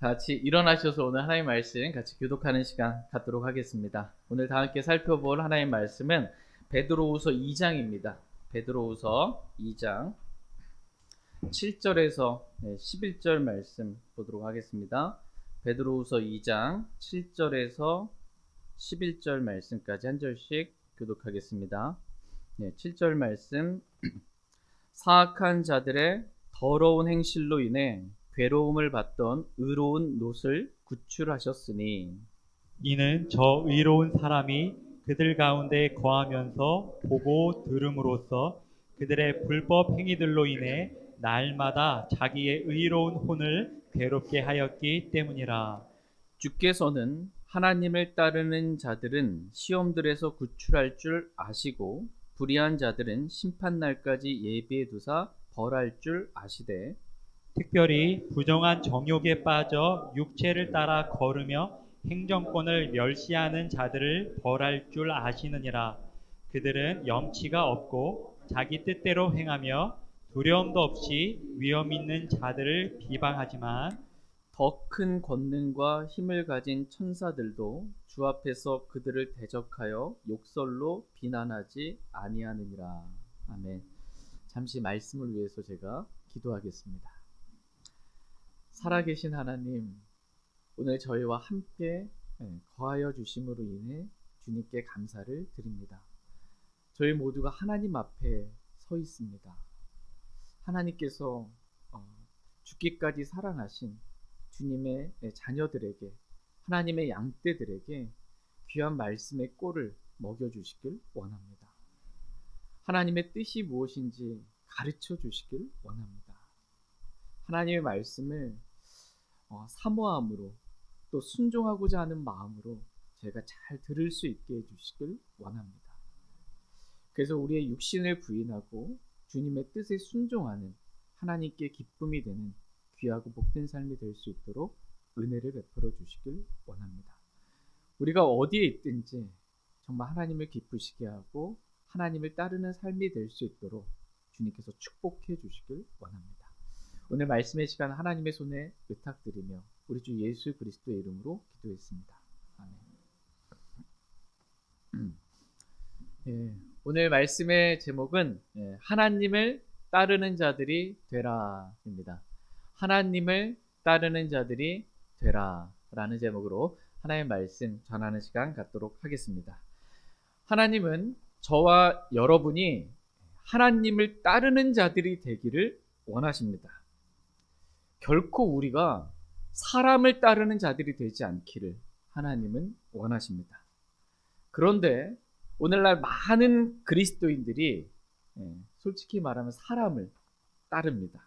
다 같이 일어나셔서 오늘 하나님의 말씀 같이 교독하는 시간 갖도록 하겠습니다. 오늘 다 함께 살펴볼 하나님의 말씀은 베드로후서 2장입니다. 베드로후서 2장 7절에서 11절 말씀 보도록 하겠습니다. 베드로후서 2장 7절에서 11절 말씀까지 한 절씩 교독하겠습니다. 7절 말씀. 사악한 자들의 더러운 행실로 인해 괴로움을 받던 의로운 롯을 구출하셨으니, 이는 저 의로운 사람이 그들 가운데 거하면서 보고 들음으로써 그들의 불법 행위들로 인해 날마다 자기의 의로운 혼을 괴롭게 하였기 때문이라. 주께서는 하나님을 따르는 자들은 시험들에서 구출할 줄 아시고 불의한 자들은 심판날까지 예비해 두사 벌할 줄 아시되, 특별히 부정한 정욕에 빠져 육체를 따라 걸으며 행정권을 멸시하는 자들을 벌할 줄 아시느니라. 그들은 염치가 없고 자기 뜻대로 행하며 두려움도 없이 위험 있는 자들을 비방하지만, 더 큰 권능과 힘을 가진 천사들도 주 앞에서 그들을 대적하여 욕설로 비난하지 아니하느니라. 아멘. 잠시 말씀을 위해서 제가 기도하겠습니다. 살아계신 하나님, 오늘 저희와 함께 거하여 주심으로 인해 주님께 감사를 드립니다. 저희 모두가 하나님 앞에 서 있습니다. 하나님께서 죽기까지 사랑하신 주님의 자녀들에게, 하나님의 양떼들에게 귀한 말씀의 꼴을 먹여주시길 원합니다. 하나님의 뜻이 무엇인지 가르쳐 주시길 원합니다. 하나님의 말씀을 사모함으로 또 순종하고자 하는 마음으로 제가 잘 들을 수 있게 해주시길 원합니다. 그래서 우리의 육신을 부인하고 주님의 뜻에 순종하는 하나님께 기쁨이 되는 귀하고 복된 삶이 될 수 있도록 은혜를 베풀어 주시길 원합니다. 우리가 어디에 있든지 정말 하나님을 기쁘시게 하고 하나님을 따르는 삶이 될 수 있도록 주님께서 축복해 주시길 원합니다. 오늘 말씀의 시간 하나님의 손에 의탁드리며 우리 주 예수 그리스도의 이름으로 기도했습니다. 아멘. 오늘 말씀의 제목은 하나님을 따르는 자들이 되라입니다. 하나님을 따르는 자들이 되라라는 제목으로 하나님의 말씀 전하는 시간 갖도록 하겠습니다. 하나님은 저와 여러분이 하나님을 따르는 자들이 되기를 원하십니다. 결코 우리가 사람을 따르는 자들이 되지 않기를 하나님은 원하십니다. 그런데 오늘날 많은 그리스도인들이 솔직히 말하면 사람을 따릅니다.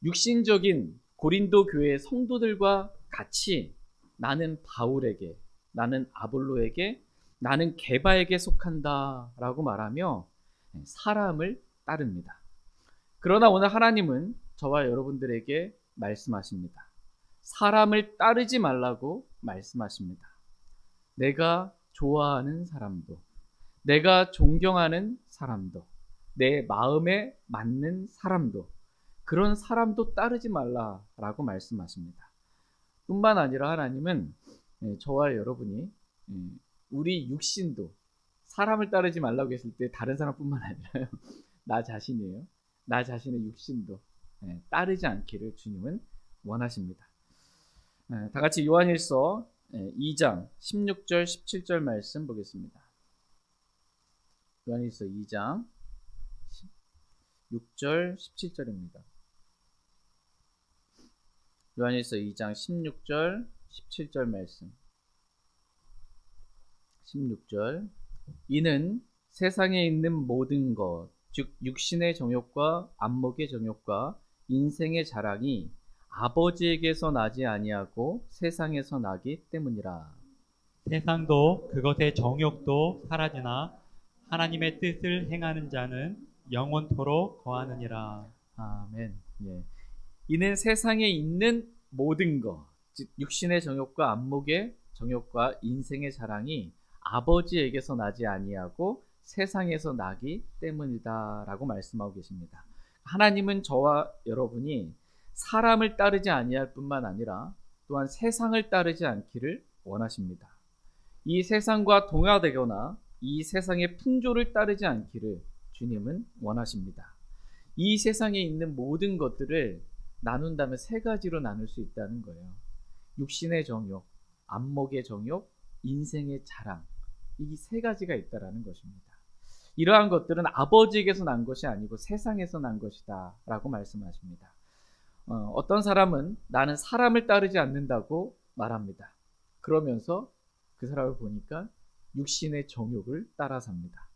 육신적인 고린도 교회의 성도들과 같이 나는 바울에게, 나는 아볼로에게, 나는 게바에게 속한다라고 말하며 사람을 따릅니다. 그러나 오늘 하나님은 저와 여러분들에게 말씀하십니다. 사람을 따르지 말라고 말씀하십니다. 내가 좋아하는 사람도, 내가 존경하는 사람도, 내 마음에 맞는 사람도, 그런 사람도 따르지 말라라고 말씀하십니다. 뿐만 아니라 하나님은 저와 여러분이 우리 육신도 사람을 따르지 말라고 했을 때 다른 사람뿐만 아니라요, 나 자신이에요. 나 자신의 육신도 따르지 않기를 주님은 원하십니다. 다 같이 요한일서 2장 16절 17절 말씀 보겠습니다. 요한일서 2장 6절 17절입니다. 요한일서 2장 16절 17절 말씀. 16절. 이는 세상에 있는 모든 것, 즉 육신의 정욕과 안목의 정욕과 인생의 자랑이 아버지에게서 나지 아니하고 세상에서 나기 때문이라. 세상도 그것의 정욕도 사라지나 하나님의 뜻을 행하는 자는 영원토록 거하느니라. 아멘. 이는 세상에 있는 모든 것, 즉 육신의 정욕과 안목의 정욕과 인생의 자랑이 아버지에게서 나지 아니하고 세상에서 나기 때문이다라고 말씀하고 계십니다. 하나님은 저와 여러분이 사람을 따르지 아니할 뿐만 아니라 또한 세상을 따르지 않기를 원하십니다. 이 세상과 동화되거나 이 세상의 풍조를 따르지 않기를 주님은 원하십니다. 이 세상에 있는 모든 것들을 나눈다면 세 가지로 나눌 수 있다는 거예요. 육신의 정욕, 안목의 정욕, 인생의 자랑. 이 세 가지가 있다라는 것입니다. 이러한 것들은 아버지에게서 난 것이 아니고 세상에서 난 것이다 라고 말씀하십니다. 어떤 사람은 나는 사람을 따르지 않는다고 말합니다. 그러면서 그 사람을 보니까 육신의 정욕을 따라 삽니다.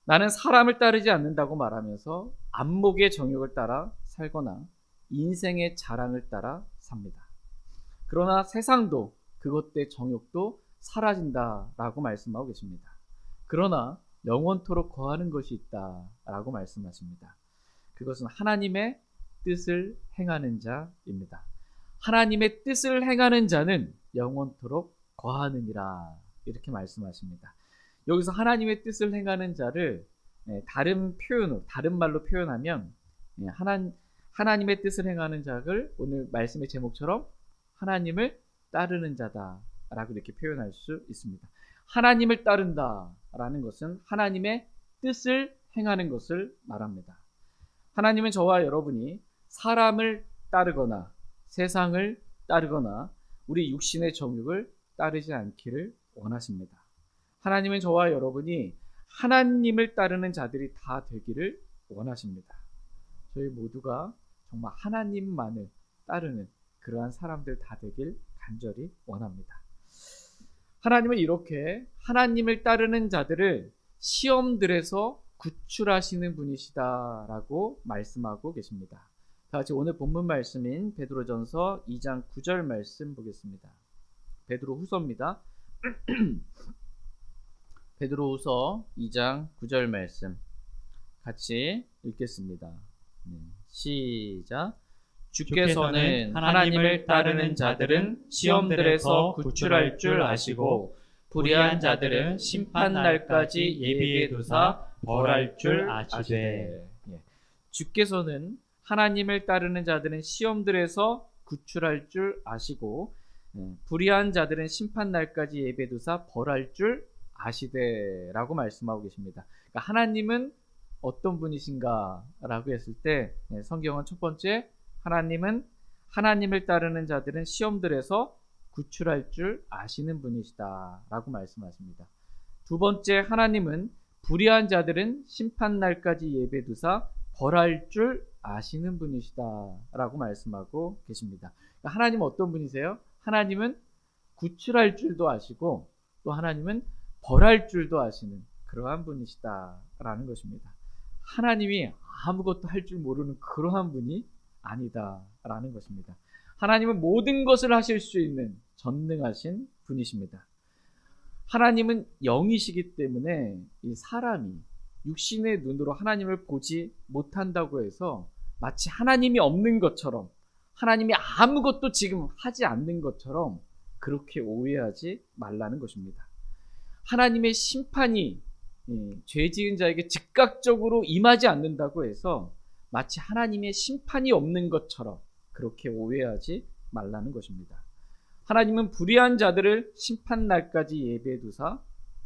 나는 사람을 따르지 않는다고 말하면서 안목의 정욕을 따라 살거나 인생의 자랑을 따라 삽니다. 그러나 세상도 그것들의 정욕도 사라진다라고 말씀하고 계십니다. 그러나 영원토록 거하는 것이 있다라고 말씀하십니다. 그것은 하나님의 뜻을 행하는 자입니다. 하나님의 뜻을 행하는 자는 영원토록 거하느니라 이렇게 말씀하십니다. 여기서 하나님의 뜻을 행하는 자를 다른 표현으로, 다른 말로 표현하면 하나님의 뜻을 행하는 자를 오늘 말씀의 제목처럼 하나님을 따르는 자다라고 이렇게 표현할 수 있습니다. 하나님을 따른다라는 것은 하나님의 뜻을 행하는 것을 말합니다. 하나님은 저와 여러분이 사람을 따르거나 세상을 따르거나 우리 육신의 정욕을 따르지 않기를 원하십니다. 하나님은 저와 여러분이 하나님을 따르는 자들이 다 되기를 원하십니다. 저희 모두가 정말 하나님만을 따르는 그러한 사람들 다 되길 간절히 원합니다. 하나님은 이렇게 하나님을 따르는 자들을 시험들에서 구출하시는 분이시다라고 말씀하고 계십니다. 다 같이 오늘 본문 말씀인 베드로전서 2장 9절 말씀 보겠습니다. 베드로후서입니다. 베드로후서 2장 9절 말씀 같이 읽겠습니다. 시작. 주께서는 하나님을 따르는 자들은 시험들에서 구출할 줄 아시고 불의한 자들은 심판 날까지 예비해 두사 벌할 줄 아시되. 주께서는 하나님을 따르는 자들은 시험들에서 구출할 줄 아시고 불의한 자들은 심판 날까지 예비해 두사 벌할 줄 아시되라고 말씀하고 계십니다. 그러니까 하나님은 어떤 분이신가 라고 했을 때 성경은 첫 번째 하나님은 하나님을 따르는 자들은 시험들에서 구출할 줄 아시는 분이시다 라고 말씀하십니다. 두 번째 하나님은 불의한 자들은 심판 날까지 예배 두사 벌할 줄 아시는 분이시다 라고 말씀하고 계십니다. 그러니까 하나님은 어떤 분이세요? 하나님은 구출할 줄도 아시고 또 하나님은 벌할 줄도 아시는 그러한 분이시다라는 것입니다. 하나님이 아무것도 할 줄 모르는 그러한 분이 아니다라는 것입니다. 하나님은 모든 것을 하실 수 있는 전능하신 분이십니다. 하나님은 영이시기 때문에 이 사람이 육신의 눈으로 하나님을 보지 못한다고 해서 마치 하나님이 없는 것처럼 하나님이 아무것도 지금 하지 않는 것처럼 그렇게 오해하지 말라는 것입니다. 하나님의 심판이 죄 지은 자에게 즉각적으로 임하지 않는다고 해서 마치 하나님의 심판이 없는 것처럼 그렇게 오해하지 말라는 것입니다. 하나님은 불의한 자들을 심판 날까지 예비해 두사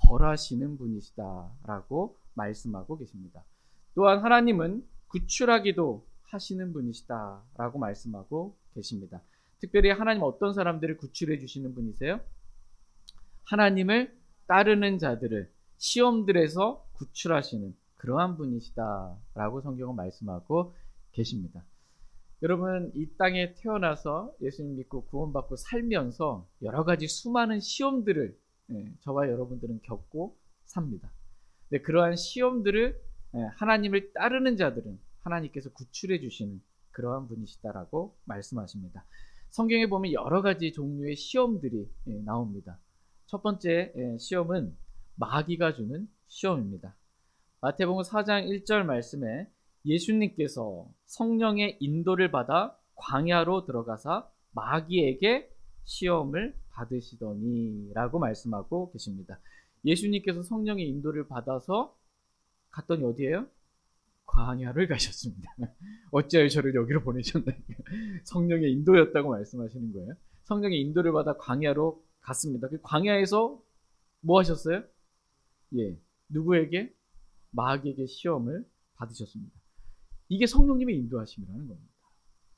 벌하시는 분이시다라고 말씀하고 계십니다. 또한 하나님은 구출하기도 하시는 분이시다라고 말씀하고 계십니다. 특별히 하나님 어떤 사람들을 구출해 주시는 분이세요? 하나님을 따르는 자들을 시험들에서 구출하시는 그러한 분이시다라고 성경은 말씀하고 계십니다. 여러분 이 땅에 태어나서 예수님 믿고 구원받고 살면서 여러 가지 수많은 시험들을 저와 여러분들은 겪고 삽니다. 근데 그러한 시험들을 하나님을 따르는 자들은 하나님께서 구출해 주시는 그러한 분이시다라고 말씀하십니다. 성경에 보면 여러 가지 종류의 시험들이 나옵니다. 첫 번째 시험은 마귀가 주는 시험입니다. 마태복음 4장 1절 말씀에 예수님께서 성령의 인도를 받아 광야로 들어가사 마귀에게 시험을 받으시더니 라고 말씀하고 계십니다. 예수님께서 성령의 인도를 받아서 갔더니 어디예요? 광야를 가셨습니다. 어찌하여 저를 여기로 보내셨나요? 성령의 인도였다고 말씀하시는 거예요. 성령의 인도를 받아 광야로 갔습니다. 그 광야에서 뭐 하셨어요? 예, 누구에게? 마귀에게 시험을 받으셨습니다. 이게 성령님의 인도하심이라는 겁니다.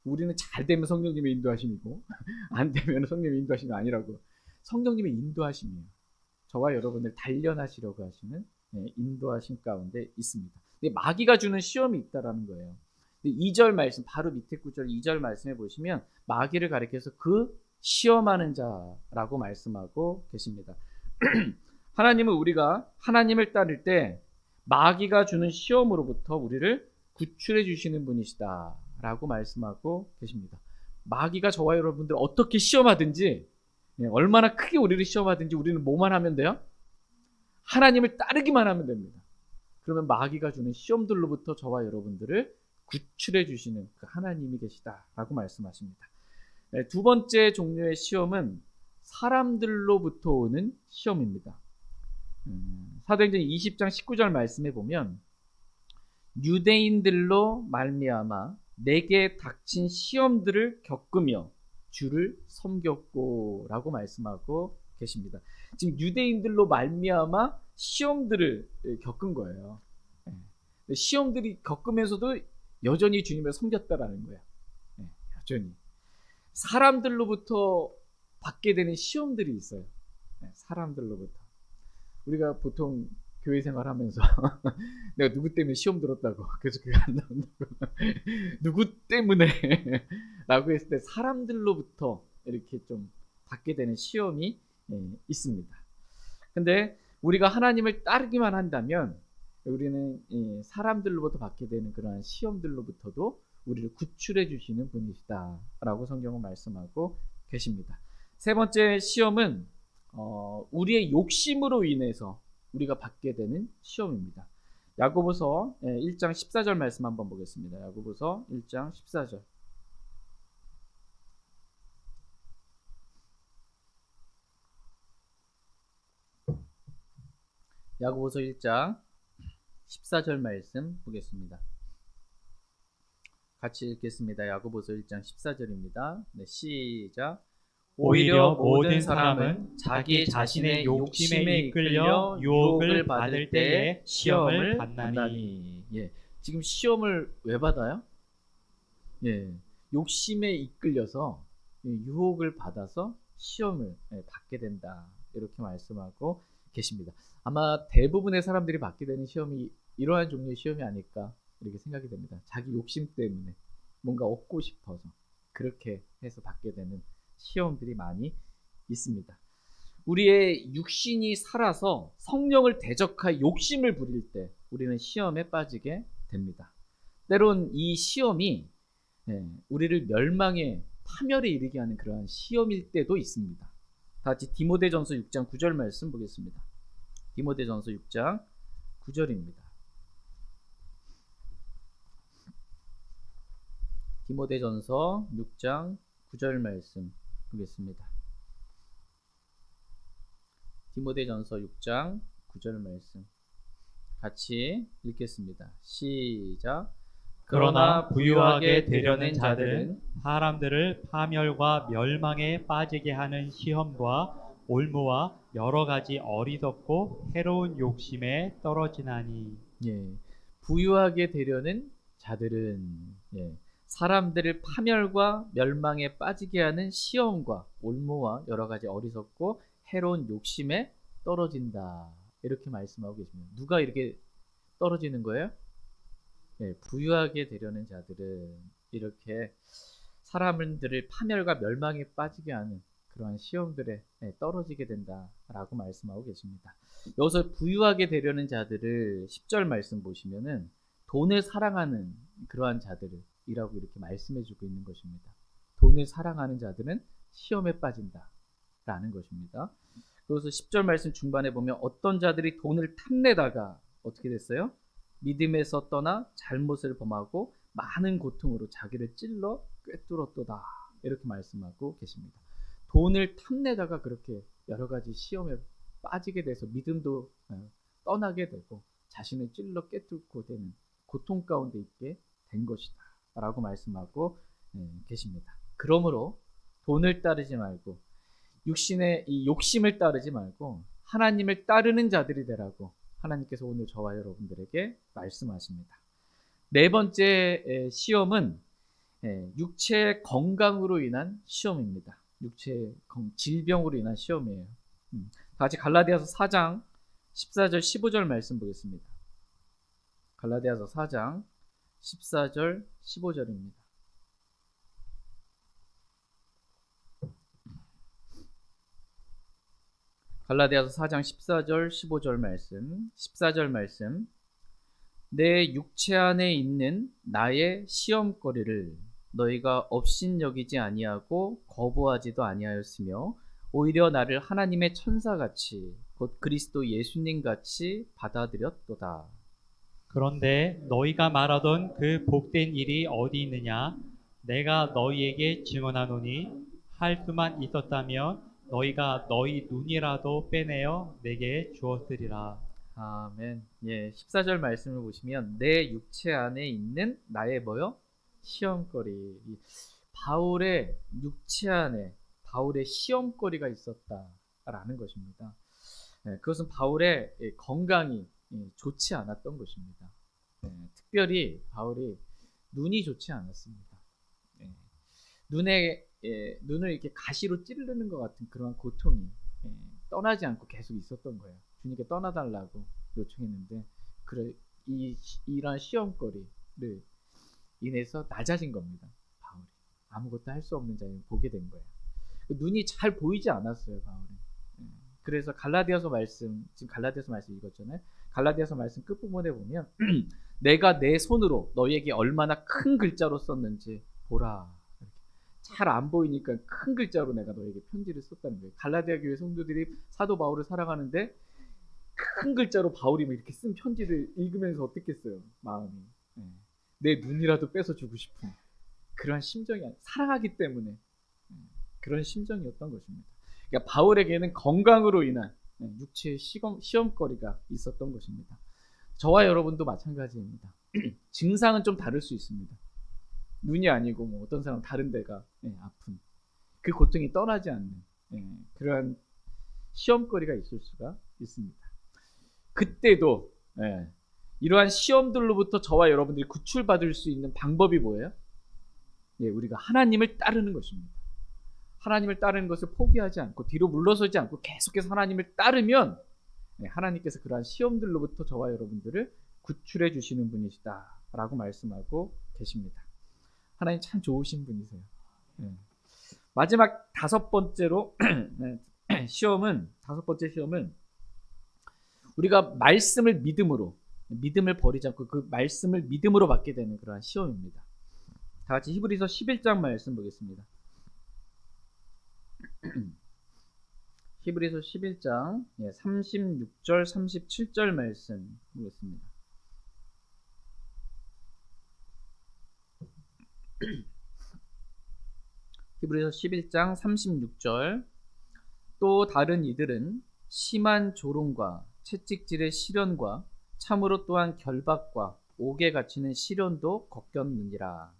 우리는 잘 되면 성령님의 인도하심이고 안 되면 성령님의 인도하심이 아니라고. 성령님의 인도하심이에요. 저와 여러분을 단련하시려고 하시는 인도하심 가운데 있습니다. 근데 마귀가 주는 시험이 있다라는 거예요. 2절 말씀, 바로 밑에 구절 2절 말씀해 보시면 마귀를 가리켜서 그 시험하는 자라고 말씀하고 계십니다. 하나님은 우리가 하나님을 따를 때 마귀가 주는 시험으로부터 우리를 구출해 주시는 분이시다 라고 말씀하고 계십니다. 마귀가 저와 여러분들 어떻게 시험하든지, 얼마나 크게 우리를 시험하든지 우리는 뭐만 하면 돼요? 하나님을 따르기만 하면 됩니다. 그러면 마귀가 주는 시험들로부터 저와 여러분들을 구출해 주시는 그 하나님이 계시다라고 말씀하십니다. 두 번째 종류의 시험은 사람들로부터 오는 시험입니다. 사도행전 20장 19절 말씀에 보면 유대인들로 말미암아 내게 닥친 시험들을 겪으며 주를 섬겼고라고 말씀하고 계십니다. 지금 유대인들로 말미암아 시험들을 겪은 거예요. 시험들이 겪으면서도 여전히 주님을 섬겼다라는 거예요. 여전히 사람들로부터 받게 되는 시험들이 있어요. 사람들로부터. 우리가 보통 교회 생활하면서 내가 누구 때문에 시험 들었다고 그래서 교회 안 나온다고 누구 때문에 라고 했을 때 사람들로부터 이렇게 좀 받게 되는 시험이 있습니다. 근데 우리가 하나님을 따르기만 한다면 우리는 사람들로부터 받게 되는 그러한 시험들로부터도 우리를 구출해 주시는 분이시다 라고 성경은 말씀하고 계십니다. 세 번째 시험은 우리의 욕심으로 인해서 우리가 받게 되는 시험입니다. 야고보서 1장 14절 말씀 한번 보겠습니다. 야고보서 1장 14절. 야고보서 1장 14절 말씀 보겠습니다. 같이 읽겠습니다. 야고보서 1장 14절입니다. 네, 시작. 오히려 모든 사람은 자기 자신의 욕심에 이끌려 유혹을 받을 때에 시험을 받나니. 예, 지금 시험을 왜 받아요? 예, 욕심에 이끌려서 유혹을 받아서 시험을 받게 된다. 이렇게 말씀하고 계십니다. 아마 대부분의 사람들이 받게 되는 시험이 이러한 종류의 시험이 아닐까 이렇게 생각이 됩니다. 자기 욕심 때문에 뭔가 얻고 싶어서 그렇게 해서 받게 되는 시험들이 많이 있습니다. 우리의 육신이 살아서 성령을 대적하여 욕심을 부릴 때 우리는 시험에 빠지게 됩니다. 때론 이 시험이 우리를 멸망에 파멸에 이르게 하는 그러한 시험일 때도 있습니다. 다 같이 디모데전서 6장 9절 말씀 보겠습니다. 디모데전서 6장 9절입니다. 디모데전서 6장 9절 말씀 보겠습니다. 디모데전서 6장 9절 말씀 같이 읽겠습니다. 시작. 그러나 부유하게 되려는 자들은 사람들을 파멸과 멸망에 빠지게 하는 시험과 올무와 여러 가지 어리석고 해로운 욕심에 떨어지나니. 예, 부유하게 되려는 자들은 사람들을 파멸과 멸망에 빠지게 하는 시험과 올무와 여러 가지 어리석고 해로운 욕심에 떨어진다. 이렇게 말씀하고 계십니다. 누가 이렇게 떨어지는 거예요? 부유하게 되려는 자들은 이렇게 사람들을 파멸과 멸망에 빠지게 하는 그러한 시험들에 떨어지게 된다라고 말씀하고 계십니다. 여기서 부유하게 되려는 자들을 10절 말씀 보시면은 돈을 사랑하는 그러한 자들이라고 이렇게 말씀해주고 있는 것입니다. 돈을 사랑하는 자들은 시험에 빠진다라는 것입니다. 그래서 10절 말씀 중반에 보면 어떤 자들이 돈을 탐내다가 어떻게 됐어요? 믿음에서 떠나 잘못을 범하고 많은 고통으로 자기를 찔러 꿰뚫었도다. 이렇게 말씀하고 계십니다. 돈을 탐내다가 그렇게 여러 가지 시험에 빠지게 돼서 믿음도 떠나게 되고 자신을 찔러 꿰뚫고 되는 고통 가운데 있게 된 것이다 라고 말씀하고 계십니다. 그러므로 돈을 따르지 말고 육신의 이 욕심을 따르지 말고 하나님을 따르는 자들이 되라고 하나님께서 오늘 저와 여러분들에게 말씀하십니다. 네 번째 시험은 육체 건강으로 인한 시험입니다. 육체 질병으로 인한 시험이에요. 다 같이 갈라디아서 4장 14절 15절 말씀 보겠습니다. 갈라디아서 4장 14절 15절입니다. 갈라디아서 4장 14절 15절 말씀 14절 말씀 내 육체 안에 있는 나의 시험거리를 너희가 업신여기지 아니하고 거부하지도 아니하였으며 오히려 나를 하나님의 천사같이 곧 그리스도 예수님같이 받아들였도다. 그런데 너희가 말하던 그 복된 일이 어디 있느냐? 내가 너희에게 증언하노니 할 수만 있었다면 너희가 너희 눈이라도 빼내어 내게 주었으리라. 아멘. 14절 말씀을 보시면 내 육체 안에 있는 나의 뭐요? 시험거리. 바울의 육체 안에 바울의 시험거리가 있었다라는 것입니다. 그것은 바울의 건강이 좋지 않았던 것입니다. 특별히 바울이 눈이 좋지 않았습니다. 눈을 이렇게 가시로 찌르는 것 같은 그러한 고통이 떠나지 않고 계속 있었던 거예요. 주님께 떠나달라고 요청했는데 이러한 시험거리를 인해서 낮아진 겁니다. 바울이 아무것도 할 수 없는 자를 보게 된 거예요. 눈이 잘 보이지 않았어요, 바울이. 그래서 갈라디아서 말씀, 지금 갈라디아서 말씀 읽었잖아요. 갈라디아서 말씀 끝부분에 보면 내가 내 손으로 너희에게 얼마나 큰 글자로 썼는지 보라. 잘 안 보이니까 큰 글자로 내가 너에게 편지를 썼다는 거예요. 갈라디아 교회 성도들이 사도 바울을 사랑하는데 큰 글자로 바울이 이렇게 쓴 편지를 읽으면서 어떻겠어요? 마음이. 내 눈이라도 빼서 주고 싶은 그런 심정이 사랑하기 때문에 그런 심정이었던 것입니다. 그러니까 바울에게는 건강으로 인한 육체의 시험거리가 있었던 것입니다. 저와 여러분도 마찬가지입니다. 증상은 좀 다를 수 있습니다. 눈이 아니고 뭐 어떤 사람은 다른 데가 아픈 그 고통이 떠나지 않는 그러한 시험거리가 있을 수가 있습니다. 그때도 이러한 시험들로부터 저와 여러분들이 구출받을 수 있는 방법이 뭐예요? 우리가 하나님을 따르는 것입니다. 하나님을 따르는 것을 포기하지 않고 뒤로 물러서지 않고 계속해서 하나님을 따르면 하나님께서 그러한 시험들로부터 저와 여러분들을 구출해 주시는 분이시다 라고 말씀하고 계십니다. 하나님 참 좋으신 분이세요. 마지막 다섯 번째 시험은 우리가 말씀을 믿음을 버리지 않고 그 말씀을 믿음으로 받게 되는 그러한 시험입니다. 다 같이 히브리서 11장 말씀 보겠습니다. 히브리서 11장 36절 37절 말씀 보겠습니다. 히브리서 11장 36절 또 다른 이들은 심한 조롱과 채찍질의 시련과 참으로 또한 결박과 옥에 갇히는 시련도 겪었느니라.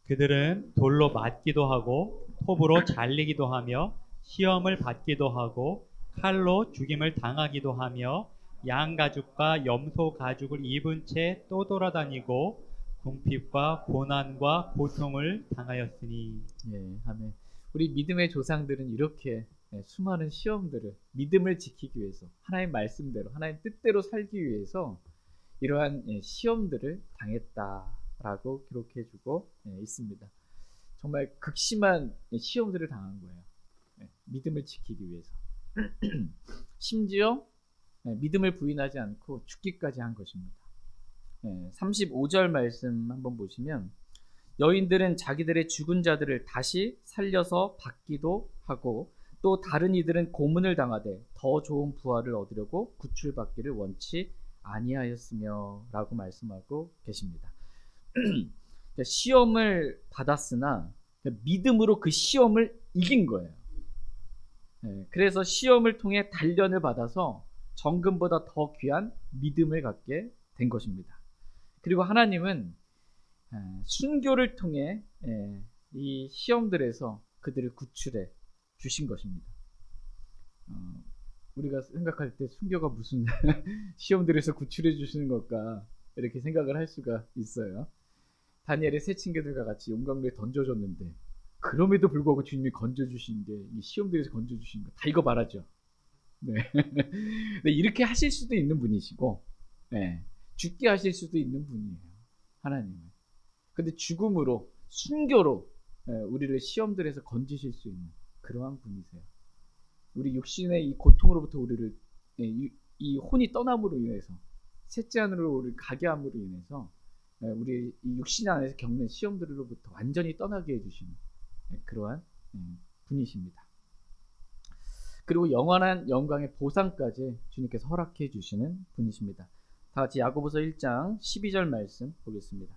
그들은 돌로 맞기도 하고 톱으로 잘리기도 하며 시험을 받기도 하고 칼로 죽임을 당하기도 하며 양 가죽과 염소 가죽을 입은 채 또 돌아다니고 궁핍과 고난과 고통을 당하였으니. 아멘. 우리 믿음의 조상들은 이렇게 수많은 시험들을 믿음을 지키기 위해서 하나님 말씀대로 하나님 뜻대로 살기 위해서 이러한 시험들을 당했다라고 기록해주고 있습니다. 정말 극심한 시험들을 당한 거예요. 믿음을 지키기 위해서. 심지어 믿음을 부인하지 않고 죽기까지 한 것입니다. 35절 말씀 한번 보시면 여인들은 자기들의 죽은 자들을 다시 살려서 받기도 하고 또 다른 이들은 고문을 당하되 더 좋은 부활을 얻으려고 구출받기를 원치 아니하였으며 라고 말씀하고 계십니다. 시험을 받았으나 믿음으로 그 시험을 이긴 거예요. 그래서 시험을 통해 단련을 받아서 정금보다 더 귀한 믿음을 갖게 된 것입니다. 그리고 하나님은 순교를 통해 이 시험들에서 그들을 구출해 주신 것입니다. 우리가 생각할 때 순교가 무슨 시험들에서 구출해 주시는 걸까 이렇게 생각을 할 수가 있어요. 다니엘의 세 친구들과 같이 용광로에 던져줬는데 그럼에도 불구하고 주님이 건져주신 게 이 시험들에서 건져주신 거 다 이거 말하죠. 네. 네, 이렇게 하실 수도 있는 분이시고 죽게 하실 수도 있는 분이에요. 하나님은. 근데 죽음으로 순교로 우리를 시험들에서 건지실 수 있는 그러한 분이세요. 우리 육신의 이 고통으로부터 우리를 이 혼이 떠남으로 인해서 셋째 하늘로 우리를 가게 함으로 인해서 우리 이 육신 안에서 겪는 시험들로부터 완전히 떠나게 해주시는 그러한 분이십니다. 그리고 영원한 영광의 보상까지 주님께서 허락해 주시는 분이십니다. 다 같이 야고보서 1장 12절 말씀 보겠습니다.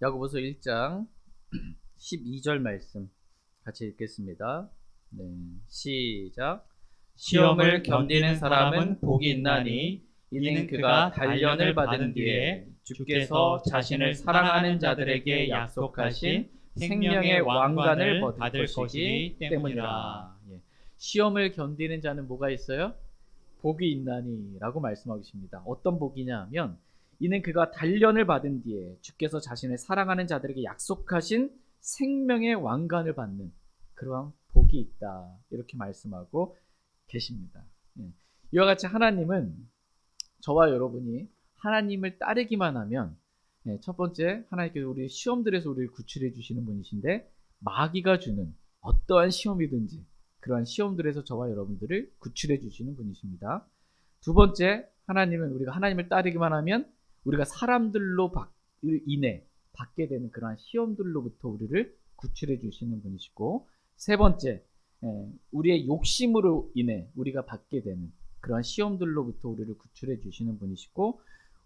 야고보서 1장 12절 말씀 같이 읽겠습니다. 네, 시작. 시험을 견디는 사람은 복이 있나니 이는 그가 단련을 받은 뒤에 주께서 자신을 사랑하는 자들에게 약속하신 생명의 왕관을 받을 것이기 때문이라. 시험을 견디는 자는 뭐가 있어요? 복이 있나니 라고 말씀하고 계십니다. 어떤 복이냐 하면 이는 그가 단련을 받은 뒤에 주께서 자신을 사랑하는 자들에게 약속하신 생명의 왕관을 받는 그러한 복이 있다. 이렇게 말씀하고 계십니다. 이와 같이 하나님은 저와 여러분이 하나님을 따르기만 하면 첫 번째 하나님께서 우리 시험들에서 우리를 구출해 주시는 분이신데 마귀가 주는 어떠한 시험이든지 그러한 시험들에서 저와 여러분들을 구출해 주시는 분이십니다. 두 번째 하나님은 우리가 하나님을 따르기만 하면 우리가 사람들로 인해 받게 되는 그러한 시험들로부터 우리를 구출해 주시는 분이시고 세 번째 우리의 욕심으로 인해 우리가 받게 되는 그러한 시험들로부터 우리를 구출해 주시는 분이시고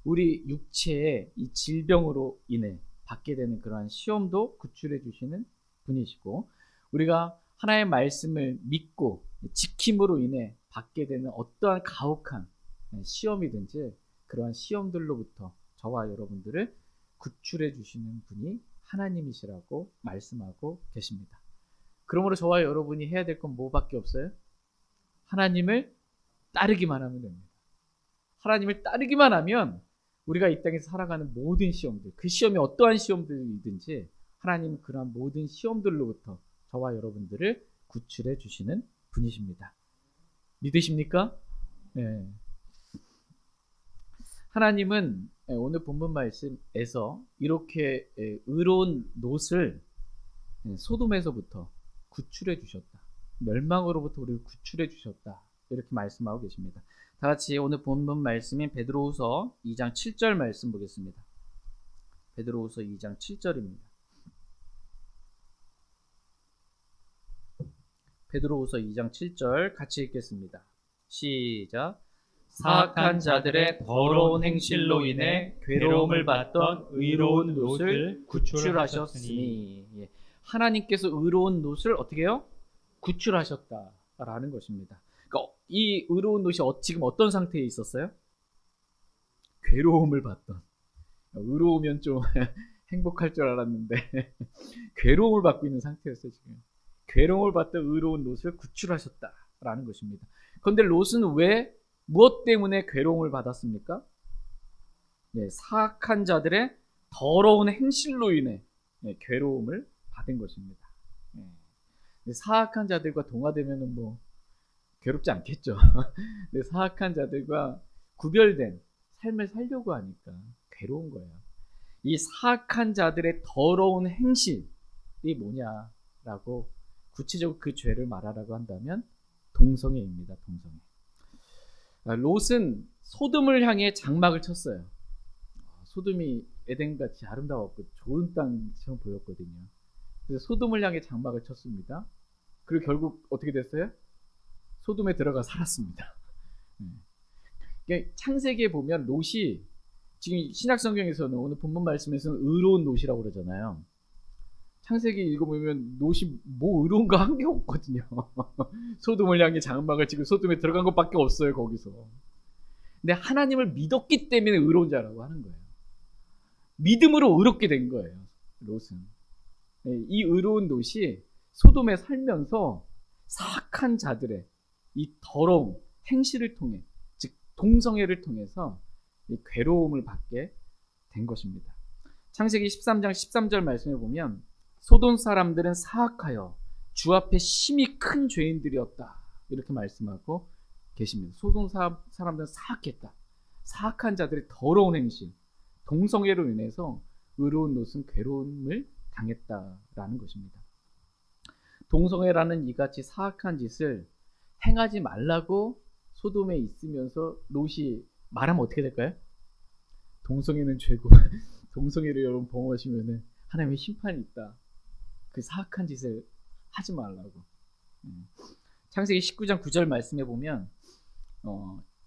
우리 육체의 이 질병으로 인해 받게 되는 그러한 시험도 구출해 주시는 분이시고 우리가 하나님의 말씀을 믿고 지킴으로 인해 받게 되는 어떠한 가혹한 시험이든지 그러한 시험들로부터 저와 여러분들을 구출해 주시는 분이 하나님이시라고 말씀하고 계십니다. 그러므로 저와 여러분이 해야 될 건 뭐밖에 없어요? 하나님을 따르기만 하면 됩니다. 하나님을 따르기만 하면 우리가 이 땅에서 살아가는 모든 시험들, 그 시험이 어떠한 시험들이든지 하나님은 그러한 모든 시험들로부터 저와 여러분들을 구출해 주시는 분이십니다. 믿으십니까? 네. 하나님은 오늘 본문 말씀에서 이렇게 의로운 롯을 소돔에서부터 구출해 주셨다. 멸망으로부터 우리를 구출해 주셨다. 이렇게 말씀하고 계십니다. 다 같이 오늘 본문 말씀인 베드로후서 2장 7절 말씀 보겠습니다. 베드로후서 2장 7절입니다. 베드로후서 2장 7절 같이 읽겠습니다. 시작. 사악한 자들의 더러운 행실로 인해 괴로움을 받던 의로운 롯을 구출하셨으니 하나님께서 의로운 롯을 어떻게 해요? 구출하셨다라는 것입니다. 그러니까 이 의로운 롯이 지금 어떤 상태에 있었어요? 괴로움을 받던. 의로우면 좀 행복할 줄 알았는데 괴로움을 받고 있는 상태였어요. 지금 괴로움을 받던 의로운 롯을 구출하셨다라는 것입니다. 그런데 롯은 왜 무엇 때문에 괴로움을 받았습니까? 사악한 자들의 더러운 행실로 인해 괴로움을 받은 것입니다. 사악한 자들과 동화되면 뭐 괴롭지 않겠죠. 사악한 자들과 구별된 삶을 살려고 하니까 괴로운 거예요. 이 사악한 자들의 더러운 행실이 뭐냐라고 구체적으로 그 죄를 말하라고 한다면 동성애입니다. 동성애. 롯은 소돔을 향해 장막을 쳤어요. 소돔이 에덴같이 아름다웠고 좋은 땅처럼 보였거든요. 그래서 소돔을 향해 장막을 쳤습니다. 그리고 결국 어떻게 됐어요? 소돔에 들어가 살았습니다. 그러니까 창세기에 보면 롯이 지금 신약 성경에서는 오늘 본문 말씀에서는 의로운 롯이라고 그러잖아요. 창세기 읽어보면 롯이 뭐 의로운 거 한 게 없거든요. 소돔을 향해 장막을 치고 소돔에 들어간 것밖에 없어요, 거기서. 근데 하나님을 믿었기 때문에 의로운 자라고 하는 거예요. 믿음으로 의롭게 된 거예요, 롯은. 이 의로운 롯이 소돔에 살면서 사악한 자들의 이 더러운 행실을 통해, 즉 동성애를 통해서 이 괴로움을 받게 된 것입니다. 창세기 13장 13절 말씀에 보면 소돔 사람들은 사악하여 주 앞에 심히 큰 죄인들이었다, 이렇게 말씀하고 계십니다. 소돔 사람들은 사악했다. 사악한 자들의 더러운 행실, 동성애로 인해서 의로운 롯은 괴로움을 당했다라는 것입니다. 동성애라는 이같이 사악한 짓을 행하지 말라고 소돔에 있으면서 롯이 말하면 어떻게 될까요? 동성애는 죄고 동성애를 여러분 범하시면은 하나님의 심판이 있다. 그 사악한 짓을 하지 말라고. 창세기 19장 9절 말씀해 보면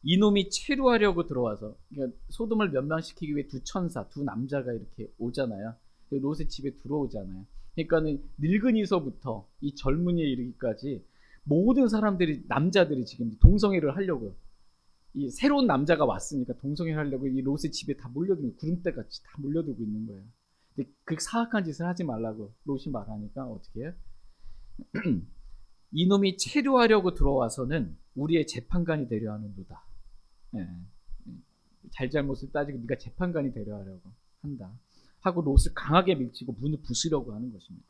이놈이 체류하려고 들어와서, 그러니까 소돔을 멸망시키기 위해 두 천사, 두 남자가 이렇게 오잖아요. 롯의 집에 들어오잖아요. 그러니까는 늙은이서부터 이 젊은이에 이르기까지 모든 사람들이, 남자들이 지금 동성애를 하려고, 이 새로운 남자가 왔으니까 동성애를 하려고 이 롯의 집에 다 몰려들고, 구름대같이 다 몰려들고 있는 거예요. 근데 그 사악한 짓을 하지 말라고 롯이 말하니까 어떻게 해요? 이놈이 체류하려고 들어와서는 우리의 재판관이 되려 하는도다. 잘잘못을 따지고 네가 재판관이 되려 하려고 한다 하고 롯을 강하게 밀치고 문을 부수려고 하는 것입니다.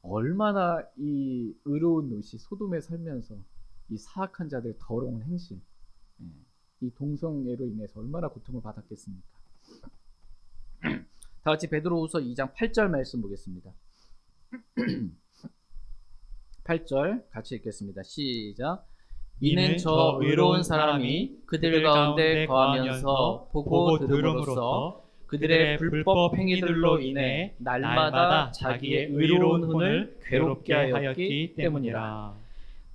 얼마나 이 의로운 롯이 소돔에 살면서 이 사악한 자들의 더러운 행실, 이 동성애로 인해서 얼마나 고통을 받았겠습니까? 다 같이 베드로후서 2장 8절 말씀 보겠습니다. 8절 같이 읽겠습니다. 시작. 이는 저 의로운 사람이 그들 가운데 거하면서 보고 들음으로써 그들의 불법 행위들로 인해 날마다 자기의 의로운 혼을 괴롭게 하였기 때문이라.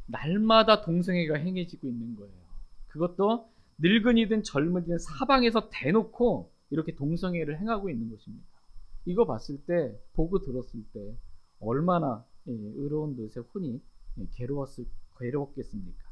날마다 동성애가 행해지고 있는 거예요. 그것도 늙은이든 젊은이든 사방에서 대놓고 이렇게 동성애를 행하고 있는 것입니다. 이거 봤을 때, 보고 들었을 때 얼마나 의로운 롯의 혼이 괴로웠겠습니까?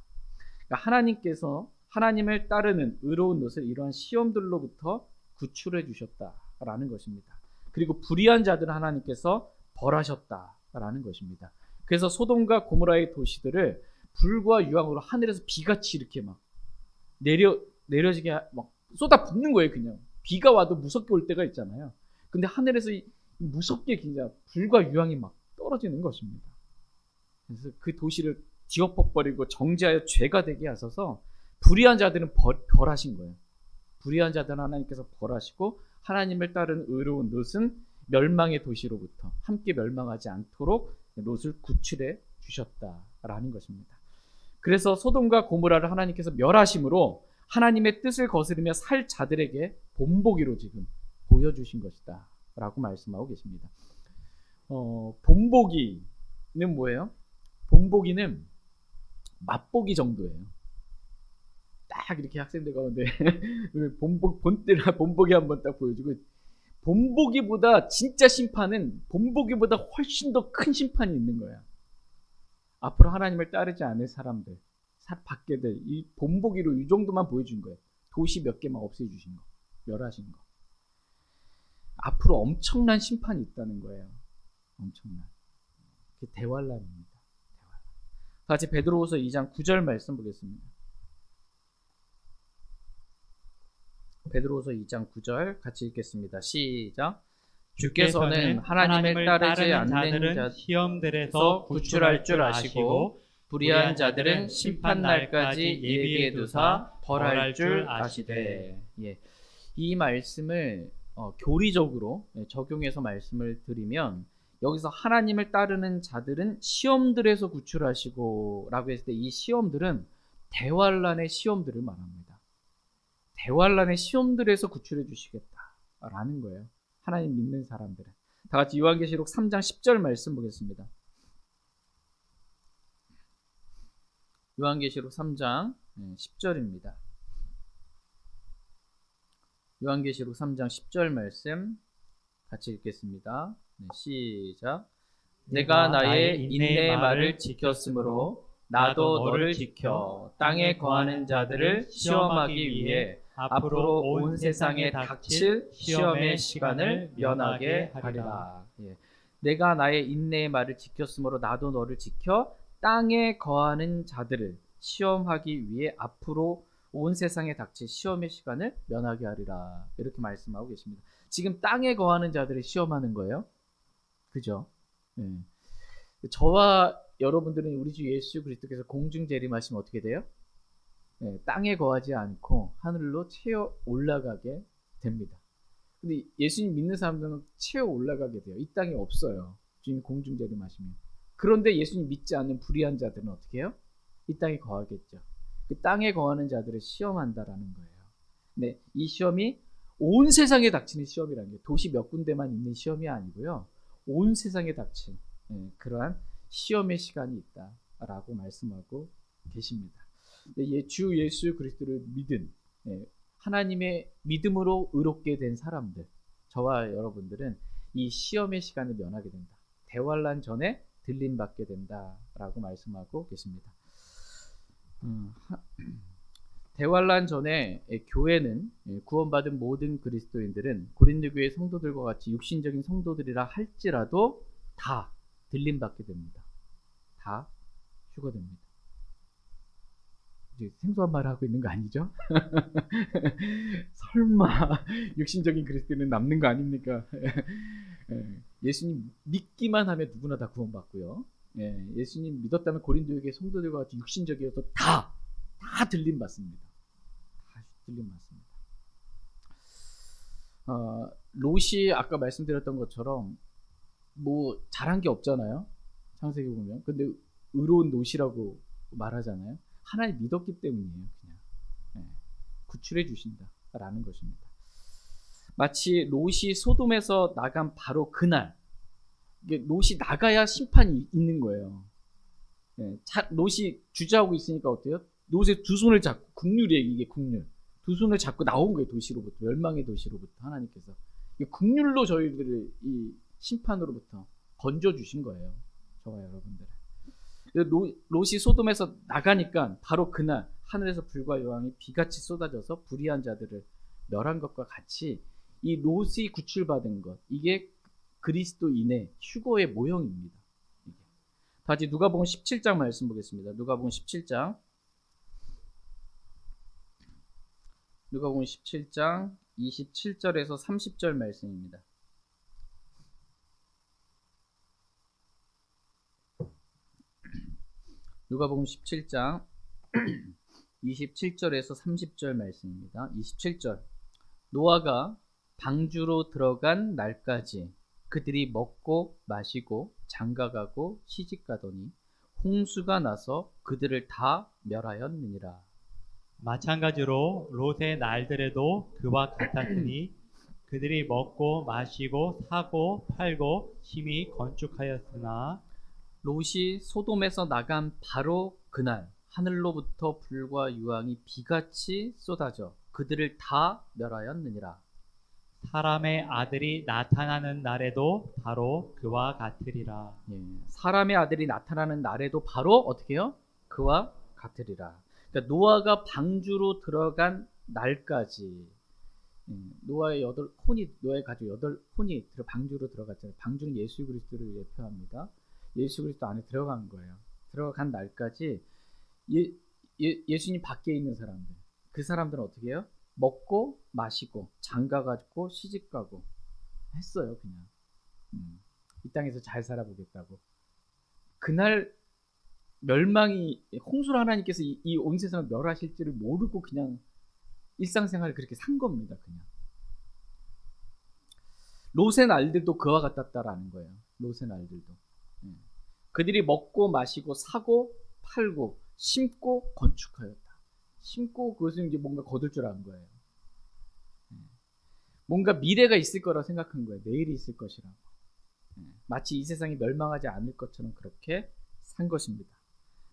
그러니까 하나님께서 하나님을 따르는 의로운 롯을 이러한 시험들로부터 구출해 주셨다라는 것입니다. 그리고 불의한 자들은 하나님께서 벌하셨다라는 것입니다. 그래서 소돔과 고모라의 도시들을 불과 유황으로 하늘에서 비같이 이렇게 막 내려지게 막 쏟아붓는 거예요. 그냥 비가 와도 무섭게 올 때가 있잖아요. 근데 하늘에서 무섭게 그냥 불과 유황이 막 떨어지는 것입니다. 그래서 그 도시를 뒤엎어버리고 정죄하여 죄가 되게 하셔서 불의한 자들은 벌하신 거예요. 불의한 자들은 하나님께서 벌하시고 하나님을 따른 의로운 롯은 멸망의 도시로부터 함께 멸망하지 않도록 롯을 구출해 주셨다라는 것입니다. 그래서 소돔과 고모라를 하나님께서 멸하심으로 하나님의 뜻을 거스르며 살 자들에게 본보기로 지금 보여주신 것이다 라고 말씀하고 계십니다. 본보기는 뭐예요? 본보기는 맛보기 정도예요. 딱 이렇게 학생들 가운데 본보기 한번 딱 보여주고, 본보기보다 진짜 심판은 본보기보다 훨씬 더 큰 심판이 있는 거야. 앞으로 하나님을 따르지 않을 사람들 받게 될 이 본보기로 이 정도만 보여준 거예요. 도시 몇 개만 없애주신 거, 멸하신 거. 앞으로 엄청난 심판이 있다는 거예요. 엄청난. 그게 대환란입니다. 대환란. 같이 베드로후서 2장 9절 말씀 보겠습니다. 베드로후서 2장 9절 같이 읽겠습니다. 시작. 주께서는 하나님을 따르지 않는 자들은 시험들에서 구출할 줄 아시고 불의한 자들은 심판날까지 예비해 두사 벌할 줄 아시되. 이 말씀을 교리적으로 적용해서 말씀을 드리면, 여기서 하나님을 따르는 자들은 시험들에서 구출하시고 라고 했을 때 이 시험들은 대환란의 시험들을 말합니다. 대환란의 시험들에서 구출해 주시겠다라는 거예요. 하나님 믿는 사람들은. 다 같이 요한계시록 3장 10절 말씀 보겠습니다. 요한계시록 3장 10절입니다. 요한계시록 3장 10절 말씀 같이 읽겠습니다. 네, 시작. 내가 나의 인내의 말을 지켰으므로 나도 너를 지켜 땅에 거하는 자들을 시험하기 위해 앞으로 온 세상에 닥칠 시험의 시간을 면하게 하리라. 예. 내가 나의 인내의 말을 지켰으므로 나도 너를 지켜 땅에 거하는 자들을 시험하기 위해 앞으로 온 세상에 닥칠 시험의 시간을 면하게 하리라. 이렇게 말씀하고 계십니다. 지금 땅에 거하는 자들을 시험하는 거예요. 그죠? 예. 저와 여러분들은 우리 주 예수 그리스도께서 공중 재림하시면 어떻게 돼요? 예, 땅에 거하지 않고 하늘로 채어 올라가게 됩니다. 근데 예수님 믿는 사람들은 채어 올라가게 돼요. 이 땅에 없어요. 주님 공중 재림하시면. 그런데 예수님 믿지 않는 불의한 자들은 어떻게 해요? 이 땅에 거하겠죠. 그 땅에 거하는 자들을 시험한다라는 거예요. 네, 이 시험이 온 세상에 닥치는 시험이라는 게 도시 몇 군데만 있는 시험이 아니고요. 온 세상에 닥친 그러한 시험의 시간이 있다라고 말씀하고 계십니다. 주 예수 그리스도를 믿은 하나님의 믿음으로 의롭게 된 사람들, 저와 여러분들은 이 시험의 시간을 면하게 된다. 대환란 전에 들림 받게 된다라고 말씀하고 계십니다. 대환란 전에 교회는 구원받은 모든 그리스도인들은 고린도 교회 성도들과 같이 육신적인 성도들이라 할지라도 다 들림 받게 됩니다. 다 휴거됩니다. 이제 생소한 말을 하고 있는 거 아니죠? 설마 육신적인 그리스도인은 남는 거 아닙니까? 예수님 믿기만 하면 누구나 다 구원받고요. 예수님 믿었다면 고린도 교회 성도들과 같이 육신적이어서 다 들림 받습니다. 다 들림 받습니다. 롯이 아까 말씀드렸던 것처럼 뭐 잘한 게 없잖아요. 창세기 보면. 근데 의로운 롯이라고 말하잖아요. 하나님 믿었기 때문이에요. 그냥 구출해 주신다라는 것입니다. 마치 롯이 소돔에서 나간 바로 그날, 이게 롯이 나가야 심판이 있는 거예요. 롯이 주저하고 있으니까 어때요? 롯의 두 손을 잡고, 국률이에요. 이게 국률. 두 손을 잡고 나온 거예요. 도시로부터, 멸망의 도시로부터 하나님께서 국률로 저희들을 이 심판으로부터 건져 주신 거예요. 저와 여러분들. 롯이 소돔에서 나가니까 바로 그날 하늘에서 불과 여왕이 비같이 쏟아져서 불의한 자들을 멸한 것과 같이 이 롯이 구출받은 것, 이게 그리스도인의 휴거의 모형입니다. 다시 누가복음 17장 말씀 보겠습니다. 누가복음 17장 27절에서 30절 말씀입니다. 누가복음 17장 27절에서 30절 말씀입니다. 27절. 노아가 방주로 들어간 날까지 그들이 먹고 마시고 장가가고 시집가더니 홍수가 나서 그들을 다 멸하였느니라. 마찬가지로 롯의 날들에도 그와 같았으니 그들이 먹고 마시고 사고 팔고 심히 건축하였으나 롯이 소돔에서 나간 바로 그날 하늘로부터 불과 유황이 비같이 쏟아져 그들을 다 멸하였느니라. 사람의 아들이 나타나는 날에도 바로 그와 같으리라. 사람의 아들이 나타나는 날에도 바로 어떻게 해요? 그와 같으리라. 그러니까 노아가 방주로 들어간 날까지 노아의 가족 8혼이 방주로 들어갔잖아요. 방주는 예수 그리스도를 예표합니다. 예수 그리스도 안에 들어간 거예요. 들어간 날까지 예수님 밖에 있는 사람들, 그 사람들은 어떻게 해요? 먹고 마시고 장가가고 시집가고 했어요. 그냥 이 땅에서 잘 살아보겠다고. 그날 멸망이 홍수로 하나님께서 이 온 세상을 멸하실지를 모르고 그냥 일상생활을 그렇게 산 겁니다. 그냥 롯의 날들도 그와 같았다라는 거예요. 롯의 날들도 그들이 먹고 마시고 사고 팔고 심고 건축하였다. 심고 그것은 이제 뭔가 거둘 줄 아는 거예요. 뭔가 미래가 있을 거라 생각한 거예요. 내일이 있을 것이라고. 마치 이 세상이 멸망하지 않을 것처럼 그렇게 산 것입니다.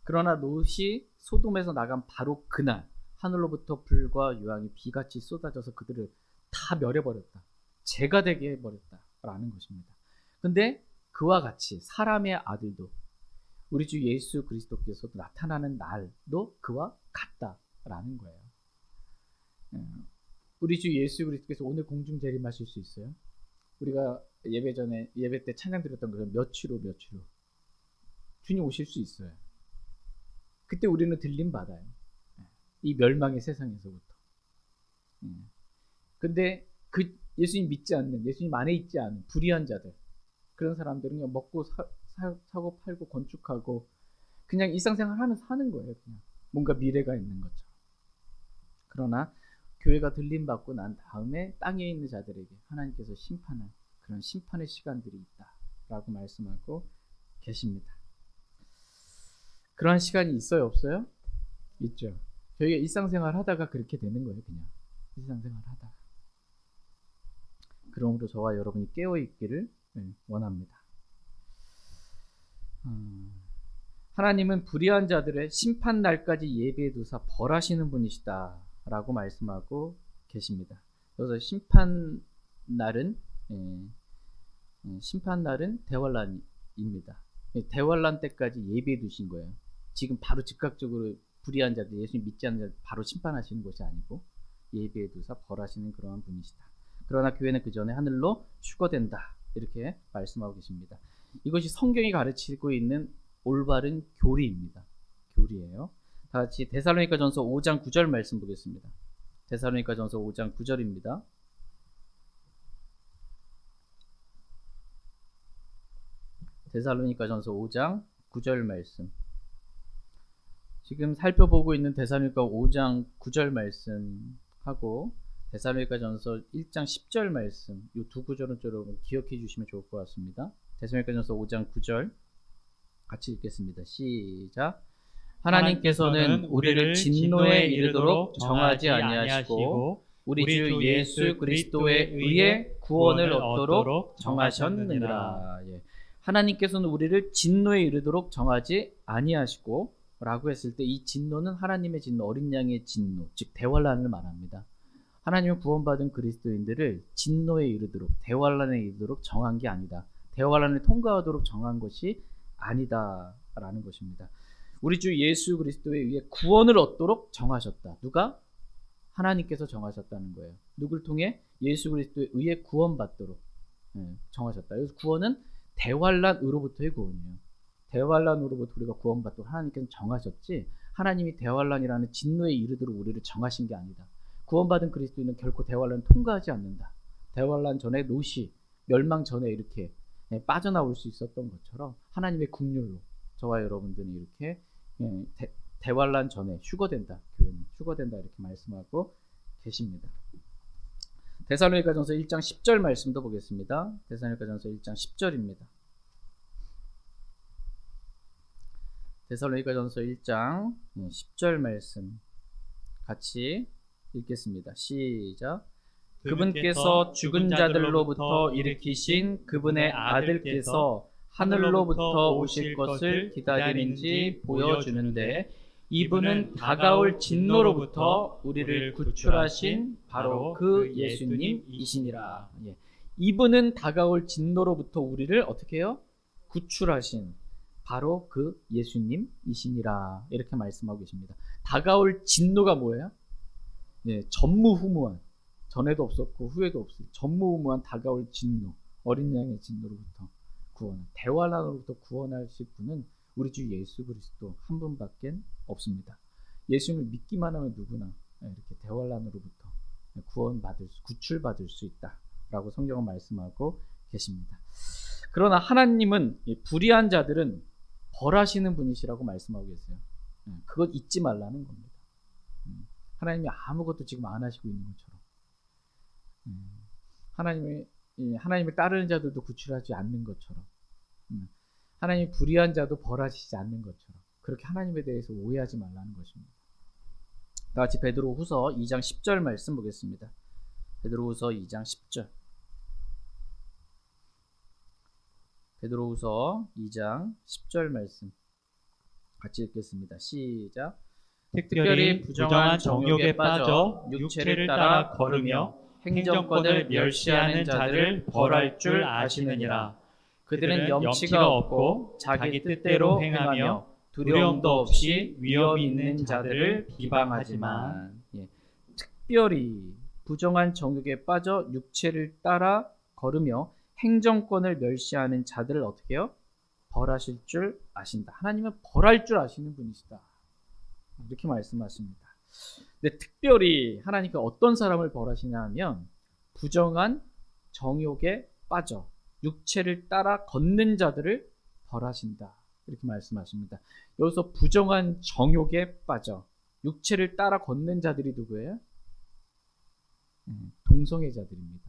그러나 롯이 소돔에서 나간 바로 그날 하늘로부터 불과 유황이 비같이 쏟아져서 그들을 다 멸해버렸다. 죄가 되게 해버렸다. 라는 것입니다. 근데 그와 같이 사람의 아들도 우리 주 예수 그리스도께서도 나타나는 날도 그와 같다라는 거예요. 우리 주 예수 그리스도께서 오늘 공중 재림하실 수 있어요? 우리가 예배 때 찬양 드렸던 것처럼 며칠 후 주님 오실 수 있어요. 그때 우리는 들림 받아요. 이 멸망의 세상에서부터. 근데 그 예수님 믿지 않는, 예수님 안에 있지 않은 불의한 자들, 그런 사람들은 그냥 먹고 사고 팔고 건축하고 그냥 일상생활 하면서 사는 거예요. 그냥 뭔가 미래가 있는 것처럼. 그러나 교회가 들림 받고 난 다음에 땅에 있는 자들에게 하나님께서 심판할 그런 심판의 시간들이 있다라고 말씀하고 계십니다. 그러한 시간이 있어요, 없어요? 있죠. 저희가 일상생활 하다가 그렇게 되는 거예요. 그냥 일상생활 하다가. 그러므로 저와 여러분이 깨어있기를 원합니다. 하나님은 불의한 자들의 심판 날까지 예비해 두사 벌하시는 분이시다 라고 말씀하고 계십니다. 그래서 심판 날은 대환란입니다. 대환란 때까지 예비해 두신 거예요. 지금 바로 즉각적으로 불의한 자들, 예수님 믿지 않는 자들 바로 심판하시는 것이 아니고 예비해 두사 벌하시는 그러한 분이시다. 그러나 교회는 그 전에 하늘로 추거된다 이렇게 말씀하고 계십니다. 이것이 성경이 가르치고 있는 올바른 교리입니다. 교리예요. 다 같이 데살로니가전서 5장 9절 말씀 보겠습니다. 데살로니가전서 5장 9절입니다. 데살로니가전서 5장 9절 말씀. 지금 살펴보고 있는 데살로니가 5장 9절 말씀하고 데살로니가전서 1장 10절 말씀, 이 두 구절은 여러분 기억해 주시면 좋을 것 같습니다. 데살로니가전서 5장 9절 같이 읽겠습니다. 시작. 하나님께서는 우리를 진노에 이르도록 정하지 아니하시고 우리 주 예수 그리스도에 의해 구원을 얻도록 정하셨느니라. 예. 하나님께서는 우리를 진노에 이르도록 정하지 아니하시고 라고 했을 때 이 진노는 하나님의 진노, 어린 양의 진노, 즉 대환란을 말합니다. 하나님은 구원받은 그리스도인들을 진노에 이르도록, 대환란에 이르도록 정한 게 아니다. 대환란을 통과하도록 정한 것이 아니다라는 것입니다. 우리 주 예수 그리스도에 의해 구원을 얻도록 정하셨다. 누가? 하나님께서 정하셨다는 거예요. 누굴 통해? 예수 그리스도에 의해 구원받도록 정하셨다. 그래서 구원은 대환란으로부터의 구원이에요. 대환란으로부터 우리가 구원받도록 하나님께서 정하셨지, 하나님이 대환란이라는 진노에 이르도록 우리를 정하신 게 아니다. 구원받은 그리스도인은 결코 대환란을 통과하지 않는다. 대환란 전에 롯이 멸망 전에 이렇게 빠져나올 수 있었던 것처럼 하나님의 국률로 저와 여러분들이 이렇게 대환란 전에 휴거된다. 교회는 휴거된다 이렇게 말씀하고 계십니다. 데살로니가전서 1장 10절 말씀도 보겠습니다. 데살로니가전서 1장 10절입니다. 데살로니가전서 1장 10절 말씀 같이 읽겠습니다. 시작. 그분께서 죽은 자들로부터 일으키신 그분의 아들께서 하늘로부터 오실 것을 기다리는지 보여주는데, 이분은 다가올 진노로부터 우리를 구출하신 바로 그 예수님이시니라. 예. 이분은 다가올 진노로부터 우리를 어떻게 해요? 구출하신 바로 그 예수님이시니라. 이렇게 말씀하고 계십니다. 다가올 진노가 뭐예요? 예, 전무후무한, 전에도 없었고 후에도 없을 전무후무한 다가올 진노, 어린 양의 진노로부터 구원, 대환란으로부터 구원하실 분은 우리 주 예수 그리스도 한 분밖에 없습니다. 예수님을 믿기만 하면 누구나 이렇게 대환란으로부터 구출받을 수 있다라고 성경은 말씀하고 계십니다. 그러나 하나님은 불의한 자들은 벌하시는 분이시라고 말씀하고 계세요. 그것 잊지 말라는 겁니다. 하나님이 아무것도 지금 안 하시고 있는 것처럼, 하나님을 따르는 자들도 구출하지 않는 것처럼, 하나님이 불의한 자도 벌하시지 않는 것처럼 그렇게 하나님에 대해서 오해하지 말라는 것입니다. 다 같이 베드로후서 2장 10절 말씀 보겠습니다. 베드로후서 2장 10절. 베드로후서 2장 10절 말씀 같이 읽겠습니다. 시작. 특별히 부정한 정욕에 빠져 육체를 따라 걸으며 행정권을 멸시하는 자들을 벌할 줄 아시느니라. 그들은 염치가 없고 자기 뜻대로 행하며 두려움도 없이 위험 있는 자들을 비방하지만, 특별히 부정한 정욕에 빠져 육체를 따라 걸으며 행정권을 멸시하는 자들을 어떻게 해요? 벌하실 줄 아신다. 하나님은 벌할 줄 아시는 분이시다. 이렇게 말씀하십니다. 근데 특별히 하나님께 어떤 사람을 벌하시냐 하면 부정한 정욕에 빠져 육체를 따라 걷는 자들을 벌하신다. 이렇게 말씀하십니다. 여기서 부정한 정욕에 빠져 육체를 따라 걷는 자들이 누구예요? 동성애자들입니다.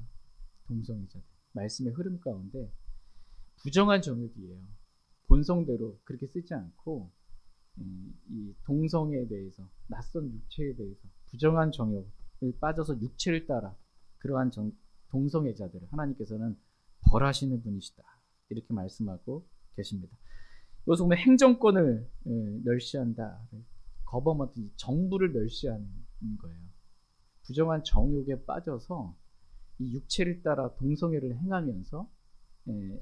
동성애자들. 말씀의 흐름 가운데 부정한 정욕이에요. 본성대로 그렇게 쓰지 않고 이 동성애에 대해서, 낯선 육체에 대해서 부정한 정욕을 빠져서 육체를 따라 그러한 동성애자들을 하나님께서는 벌하시는 분이시다. 이렇게 말씀하고 계십니다. 여기서 보면 행정권을 멸시한다. 거버먼트, 정부를 멸시하는 거예요. 부정한 정욕에 빠져서 이 육체를 따라 동성애를 행하면서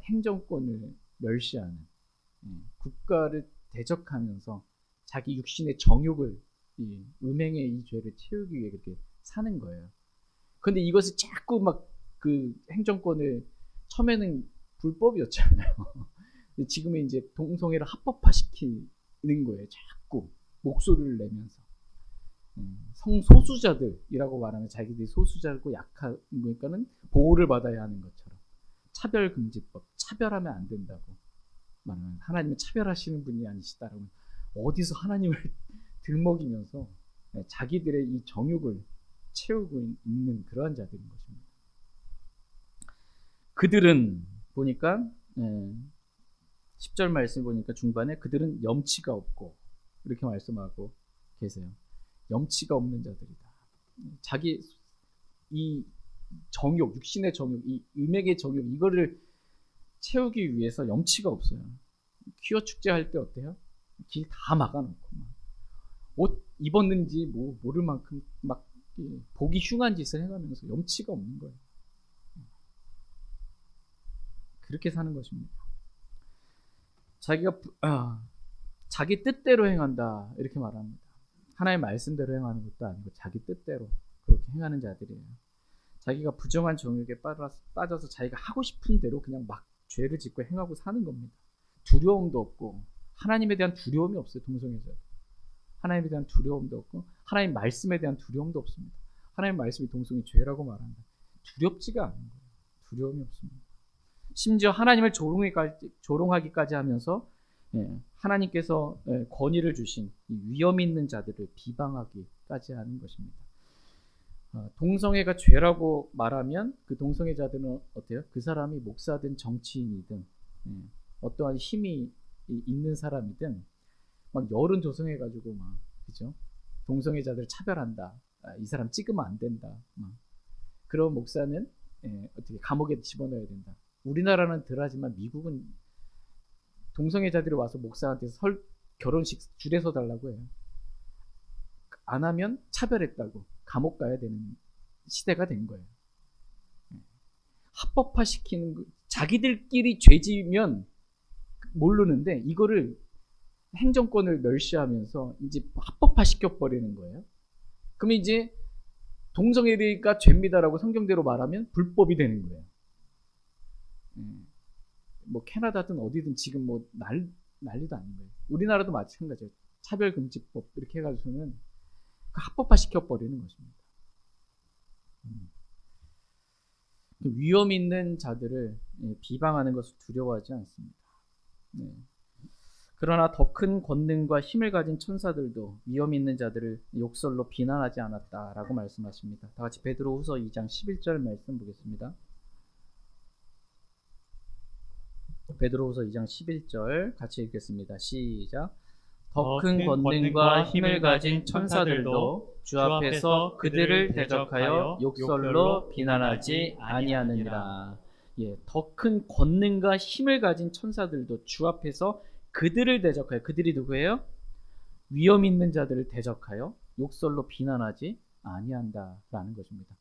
행정권을 멸시하는, 국가를 대적하면서 자기 육신의 정욕을, 이 음행의 이 죄를 채우기 위해 그렇게 사는 거예요. 그런데 이것을 자꾸 막 그 행정권을, 처음에는 불법이었잖아요. 지금은 이제 동성애를 합법화시키는 거예요. 자꾸 목소리를 내면서. 성소수자들이라고 말하면 자기들이 소수자고 약한 거니까는 보호를 받아야 하는 것처럼, 차별금지법, 차별하면 안 된다고 말하는, 하나님은 차별하시는 분이 아니시다라고 어디서 하나님을 들먹이면서 자기들의 이 정욕을 채우고 있는 그러한 자들인 것입니다. 그들은 보니까 10절 말씀 보니까 중반에 그들은 염치가 없고 이렇게 말씀하고 계세요. 염치가 없는 자들이다. 자기 이 정욕, 육신의 정욕, 이 음액의 정욕, 이거를 채우기 위해서 염치가 없어요. 퀴어 축제 할 때 어때요? 길 다 막아놓고 옷 입었는지 모를 만큼 막 보기 흉한 짓을 해가면서 염치가 없는 거예요. 그렇게 사는 것입니다. 자기 뜻대로 행한다 이렇게 말합니다. 하나님의 말씀대로 행하는 것도 아니고 자기 뜻대로 그렇게 행하는 자들이에요. 자기가 부정한 정욕에 빠져서 자기가 하고 싶은 대로 그냥 막 죄를 짓고 행하고 사는 겁니다. 두려움도 없고, 하나님에 대한 두려움이 없어요. 동성애자. 하나님에 대한 두려움도 없고, 하나님 말씀에 대한 두려움도 없습니다. 하나님 말씀이 동성애 죄라고 말한다. 두렵지가 않은 거예요. 두려움이 없습니다. 심지어 하나님을 조롱하기까지 하면서 하나님께서 권위를 주신 위험 있는 자들을 비방하기까지 하는 것입니다. 동성애가 죄라고 말하면 그 동성애자들은 어때요? 그 사람이 목사든 정치인이든 어떠한 힘이 있는 사람이든 막 열은 조성해가지고 막, 그죠? 동성애자들을 차별한다. 이 사람 찍으면 안 된다. 막. 그런 목사는 어떻게 감옥에 집어넣어야 된다. 우리나라는 덜하지만 미국은 동성애자들이 와서 목사한테 결혼식 줄에 서 달라고 해요. 안 하면 차별했다고 감옥 가야 되는 시대가 된 거예요. 합법화시키는 거, 자기들끼리 죄지면 모르는데 이거를 행정권을 멸시하면서 이제 합법화시켜 버리는 거예요. 그러면 이제 동성애가 죄입니다라고 성경대로 말하면 불법이 되는 거예요. 뭐 캐나다든 어디든 지금 뭐 난리도 아닌 거예요. 우리나라도 마찬가지예요. 차별금지법 이렇게 해가지고는 합법화시켜 버리는 것입니다. 위험 있는 자들을 비방하는 것을 두려워하지 않습니다. 그러나 더 큰 권능과 힘을 가진 천사들도 위험 있는 자들을 욕설로 비난하지 않았다라고 말씀하십니다. 다 같이 베드로후서 2장 11절 말씀 보겠습니다. 베드로후서 2장 11절 같이 읽겠습니다. 시작. 더 큰 권능과 힘을 가진 천사들도 주 앞에서 그들을 대적하여 욕설로 비난하지 아니하느니라. 더 큰 권능과 힘을 가진 천사들도 주 앞에서 그들을 대적하여, 그들이 누구예요? 위험 있는 자들을 대적하여 욕설로 비난하지 아니한다라는 것입니다.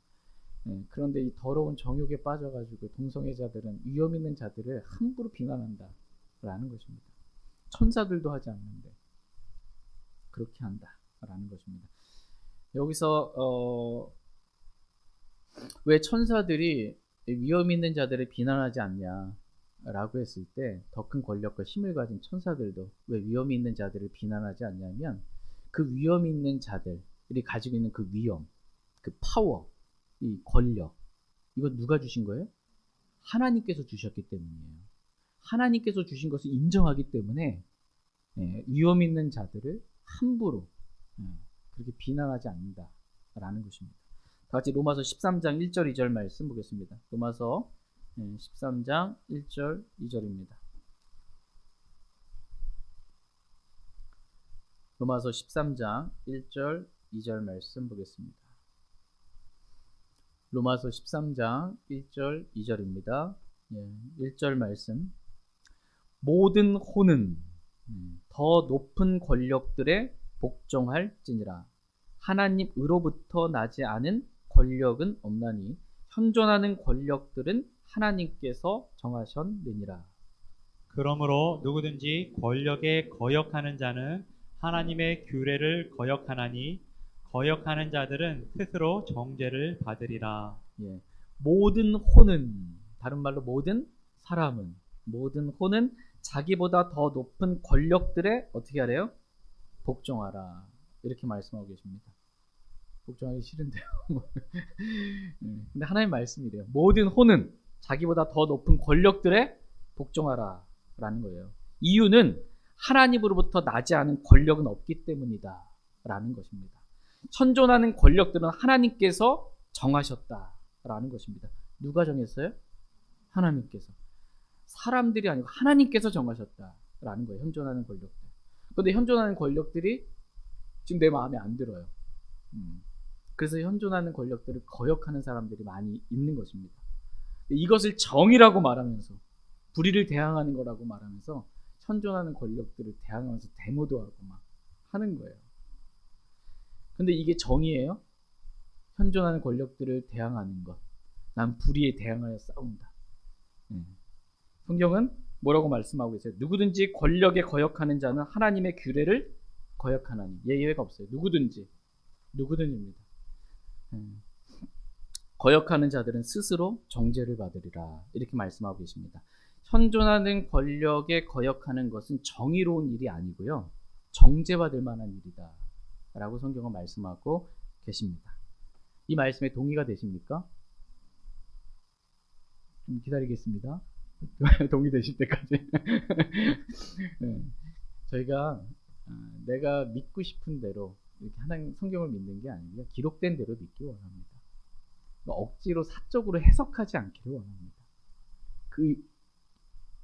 그런데 이 더러운 정욕에 빠져가지고 동성애자들은 위험 있는 자들을 함부로 비난한다라는 것입니다. 천사들도 하지 않는데 그렇게 한다라는 것입니다. 여기서 왜 천사들이 위험 있는 자들을 비난하지 않냐라고 했을 때 더 큰 권력과 힘을 가진 천사들도 왜 위험 있는 자들을 비난하지 않냐면 그 위험 있는 자들이 가지고 있는 그 위험, 그 파워, 이 권력, 이거 누가 주신 거예요? 하나님께서 주셨기 때문이에요. 하나님께서 주신 것을 인정하기 때문에 위험 있는 자들을 함부로 그렇게 비난하지 않는다라는 것입니다. 다 같이 로마서 13장 1절 2절 말씀 보겠습니다. 로마서 13장 1절 2절입니다. 로마서 13장 1절 2절 말씀 보겠습니다. 로마서 13장 1절 2절입니다. 1절 말씀. 모든 호는 더 높은 권력들에 복종할지니라. 하나님으로부터 나지 않은 권력은 없나니 현존하는 권력들은 하나님께서 정하셨느니라. 그러므로 누구든지 권력에 거역하는 자는 하나님의 규례를 거역하나니 거역하는 자들은 스스로 정죄를 받으리라. 모든 호는, 다른 말로 모든 사람은, 모든 호는 자기보다 더 높은 권력들에 어떻게 하래요? 복종하라. 이렇게 말씀하고 계십니다. 복종하기 싫은데요. 근데 하나님 말씀이래요. 모든 호는 자기보다 더 높은 권력들에 복종하라 라는 거예요. 이유는 하나님으로부터 나지 않은 권력은 없기 때문이다 라는 것입니다. 현존하는 권력들은 하나님께서 정하셨다라는 것입니다. 누가 정했어요? 하나님께서. 사람들이 아니고 하나님께서 정하셨다라는 거예요. 현존하는 권력들. 그런데 현존하는 권력들이 지금 내 마음에 안 들어요. 그래서 현존하는 권력들을 거역하는 사람들이 많이 있는 것입니다. 이것을 정의라고 말하면서 불의를 대항하는 거라고 말하면서 현존하는 권력들을 대항하면서 데모도 하고 막 하는 거예요. 근데 이게 정의예요? 현존하는 권력들을 대항하는 것. 난 불의에 대항하여 싸운다. 성경은 뭐라고 말씀하고 계세요? 누구든지 권력에 거역하는 자는 하나님의 규례를 거역하나니. 예외가 없어요. 누구든지입니다. 거역하는 자들은 스스로 정죄를 받으리라. 이렇게 말씀하고 계십니다. 현존하는 권력에 거역하는 것은 정의로운 일이 아니고요. 정죄받을 만한 일이다. 라고 성경은 말씀하고 계십니다. 이 말씀에 동의가 되십니까? 좀 기다리겠습니다. 동의되실 때까지. 저희가 내가 믿고 싶은 대로 이렇게 하나님 성경을 믿는 게 아니고요. 기록된 대로 믿기 원합니다. 억지로 사적으로 해석하지 않기를 원합니다. 그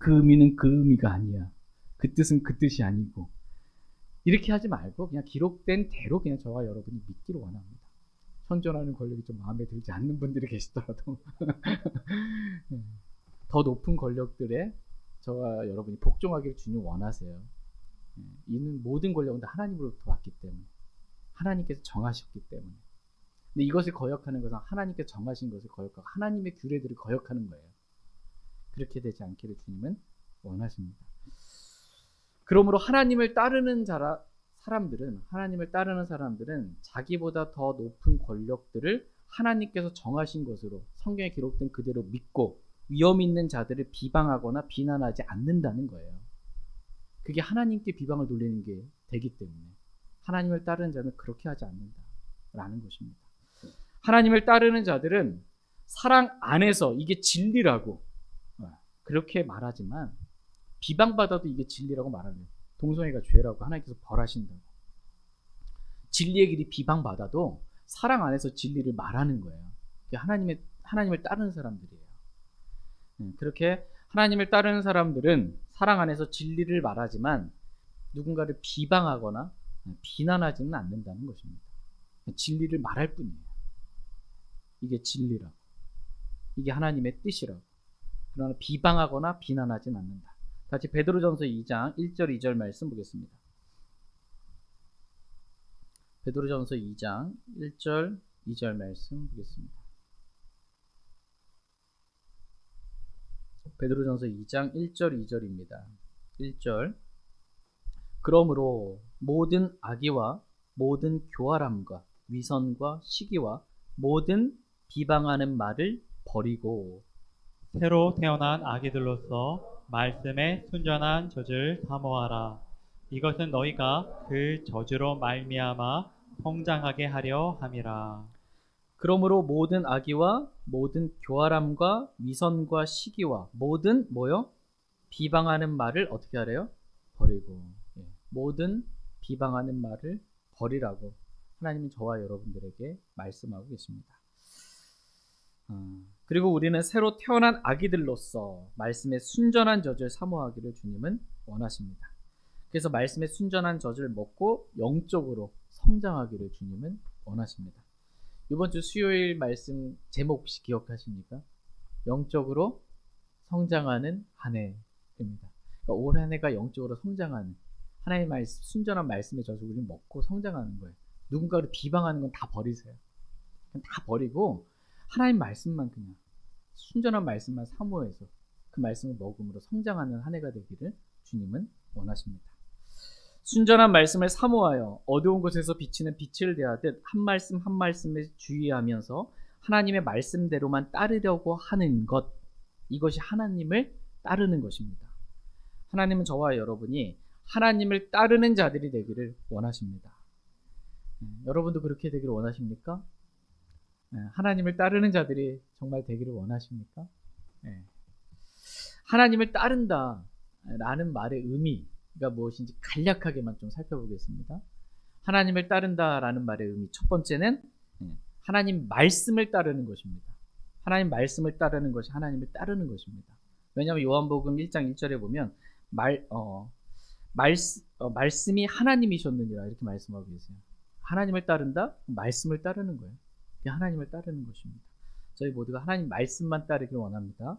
의미는 그 의미가 아니야. 그 뜻은 그 뜻이 아니고. 이렇게 하지 말고 그냥 기록된 대로 그냥 저와 여러분이 믿기를 원합니다. 현존하는 권력이 좀 마음에 들지 않는 분들이 계시더라도 더 높은 권력들에 저와 여러분이 복종하기를 주님 원하세요. 이는 모든 권력은 다 하나님으로부터 왔기 때문에, 하나님께서 정하셨기 때문에. 근데 이것을 거역하는 것은 하나님께서 정하신 것을 거역하고 하나님의 규례들을 거역하는 거예요. 그렇게 되지 않기를 주님은 원하십니다. 그러므로 하나님을 따르는 사람들은 자기보다 더 높은 권력들을 하나님께서 정하신 것으로 성경에 기록된 그대로 믿고 위험 있는 자들을 비방하거나 비난하지 않는다는 거예요. 그게 하나님께 비방을 돌리는 게 되기 때문에 하나님을 따르는 자는 그렇게 하지 않는다라는 것입니다. 하나님을 따르는 자들은 사랑 안에서 이게 진리라고 그렇게 말하지만 비방받아도 이게 진리라고 말하는, 동성애가 죄라고 하나님께서 벌하신다고. 진리의 길이 비방받아도 사랑 안에서 진리를 말하는 거예요. 그게 하나님을 따르는 사람들이에요. 그렇게 하나님을 따르는 사람들은 사랑 안에서 진리를 말하지만 누군가를 비방하거나 비난하지는 않는다는 것입니다. 진리를 말할 뿐이에요. 이게 진리라고. 이게 하나님의 뜻이라고. 그러나 비방하거나 비난하지는 않는다. 같이 베드로전서 2장 1절 2절 말씀 보겠습니다. 베드로전서 2장 1절 2절 말씀 보겠습니다. 베드로전서 2장 1절 2절입니다. 1절. 그러므로 모든 악의와 모든 교활함과 위선과 시기와 모든 비방하는 말을 버리고 새로 태어난 아기들로서 말씀에 순전한 젖을 사모하라. 이것은 너희가 그 젖으로 말미암아 성장하게 하려 함이라. 그러므로 모든 악의와 모든 교활함과 위선과 시기와 모든 뭐요? 비방하는 말을 어떻게 하래요? 버리고. 모든 비방하는 말을 버리라고 하나님은 저와 여러분들에게 말씀하고 계십니다. 그리고 우리는 새로 태어난 아기들로서 말씀의 순전한 젖을 사모하기를 주님은 원하십니다. 그래서 말씀의 순전한 젖을 먹고 영적으로 성장하기를 주님은 원하십니다. 이번 주 수요일 말씀 제목 혹시 기억하십니까? 영적으로 성장하는 한 해입니다. 그러니까 올 한 해가 영적으로 성장하는 하나님의 말씀, 순전한 말씀의 젖을 우리 먹고 성장하는 거예요. 누군가를 비방하는 건 다 버리세요. 그냥 다 버리고 하나님 말씀만 그냥 순전한 말씀만 사모해서 그 말씀을 먹음으로 성장하는 한 해가 되기를 주님은 원하십니다. 순전한 말씀을 사모하여 어두운 곳에서 비치는 빛을 대하듯 한 말씀 한 말씀에 주의하면서 하나님의 말씀대로만 따르려고 하는 것, 이것이 하나님을 따르는 것입니다. 하나님은 저와 여러분이 하나님을 따르는 자들이 되기를 원하십니다. 여러분도 그렇게 되기를 원하십니까? 하나님을 따르는 자들이 정말 되기를 원하십니까? 하나님을 따른다 라는 말의 의미가 무엇인지 간략하게만 좀 살펴보겠습니다. 하나님을 따른다 라는 말의 의미, 첫 번째는 하나님 말씀을 따르는 것입니다. 하나님 말씀을 따르는 것이 하나님을 따르는 것입니다. 왜냐하면 요한복음 1장 1절에 보면 말씀이 하나님이셨느니라 이렇게 말씀하고 계세요. 하나님을 따른다? 말씀을 따르는 거예요. 그게 하나님을 따르는 것입니다. 저희 모두가 하나님 말씀만 따르길 원합니다.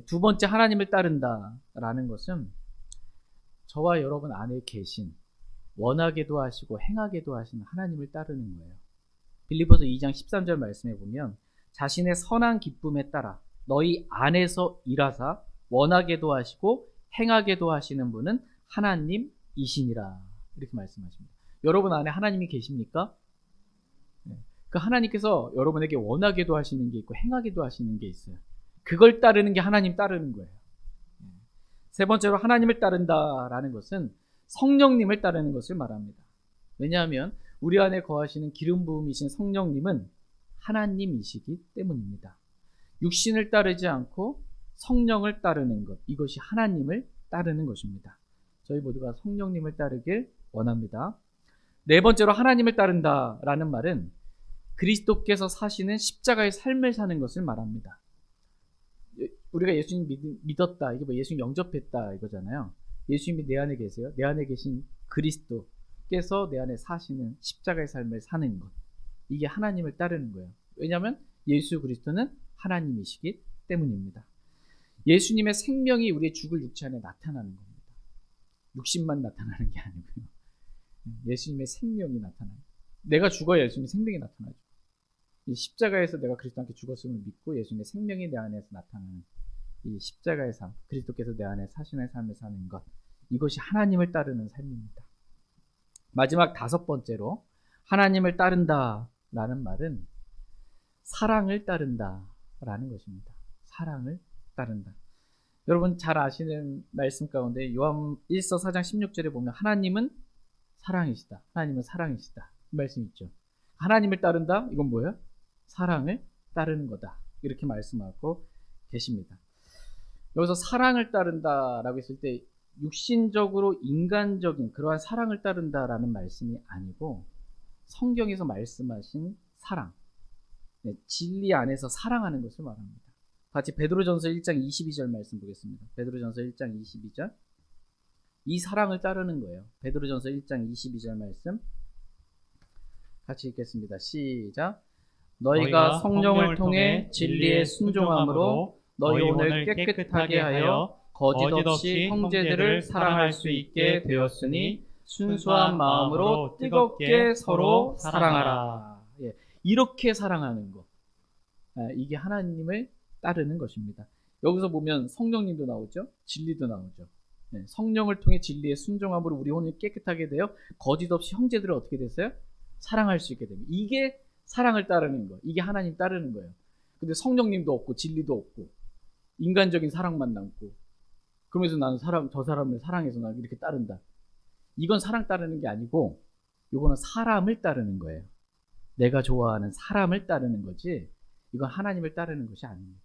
두 번째, 하나님을 따른다라는 것은 저와 여러분 안에 계신 원하게도 하시고 행하게도 하시는 하나님을 따르는 거예요. 빌립보서 2장 13절 말씀에 보면 자신의 선한 기쁨에 따라 너희 안에서 일하사 원하게도 하시고 행하게도 하시는 분은 하나님이시니라 이렇게 말씀하십니다. 여러분 안에 하나님이 계십니까? 그 하나님께서 여러분에게 원하게도 하시는 게 있고 행하게도 하시는 게 있어요. 그걸 따르는 게 하나님 따르는 거예요. 세 번째로 하나님을 따른다라는 것은 성령님을 따르는 것을 말합니다. 왜냐하면 우리 안에 거하시는 기름 부음이신 성령님은 하나님이시기 때문입니다. 육신을 따르지 않고 성령을 따르는 것, 이것이 하나님을 따르는 것입니다. 저희 모두가 성령님을 따르길 원합니다. 네 번째로 하나님을 따른다라는 말은 그리스도께서 사시는 십자가의 삶을 사는 것을 말합니다. 우리가 예수님 믿었다, 이게 뭐 예수님 영접했다 이거잖아요. 예수님이 내 안에 계세요. 내 안에 계신 그리스도께서 내 안에 사시는 십자가의 삶을 사는 것, 이게 하나님을 따르는 거예요. 왜냐하면 예수 그리스도는 하나님이시기 때문입니다. 예수님의 생명이 우리의 죽을 육체 안에 나타나는 겁니다. 육신만 나타나는 게 아니고요. 예수님의 생명이 나타나요. 내가 죽어야 예수님의 생명이 나타나죠. 이 십자가에서 내가 그리스도와 함께 죽었음을 믿고 예수님의 생명이 내 안에서 나타나는 이 십자가의 삶, 그리스도께서 내 안에 사시는 삶을 사는 것, 이것이 하나님을 따르는 삶입니다. 마지막 다섯 번째로 하나님을 따른다라는 말은 사랑을 따른다라는 것입니다. 사랑을 따른다. 여러분 잘 아시는 말씀 가운데 요한 1서 4장 16절에 보면 하나님은 사랑이시다. 하나님은 사랑이시다. 이 말씀 있죠. 하나님을 따른다? 이건 뭐예요? 사랑을 따르는 거다. 이렇게 말씀하고 계십니다. 여기서 사랑을 따른다라고 했을 때 육신적으로 인간적인 그러한 사랑을 따른다라는 말씀이 아니고 성경에서 말씀하신 사랑, 진리 안에서 사랑하는 것을 말합니다. 같이 베드로전서 1장 22절 말씀 보겠습니다. 베드로전서 1장 22절. 이 사랑을 따르는 거예요. 베드로전서 1장 22절 말씀 같이 읽겠습니다. 시작. 너희가 성령을 통해 진리에 순종함으로 너희 오늘 깨끗하게 하여 거짓 없이 형제들을 사랑할 수 있게 되었으니 순수한 마음으로 뜨겁게 서로 사랑하라. 이렇게 사랑하는 것, 이게 하나님을 따르는 것입니다. 여기서 보면 성령님도 나오죠. 진리도 나오죠. 네, 성령을 통해 진리에 순종함으로 우리 혼이 깨끗하게 되어 거짓 없이 형제들을 어떻게 됐어요? 사랑할 수 있게 됩니다. 이게 사랑을 따르는 거. 이게 하나님 따르는 거예요. 근데 성령님도 없고 진리도 없고 인간적인 사랑만 남고 그러면서 나는 저 사람을 사랑해서 나 이렇게 따른다. 이건 사랑 따르는 게 아니고 이거는 사람을 따르는 거예요. 내가 좋아하는 사람을 따르는 거지 이건 하나님을 따르는 것이 아닙니다.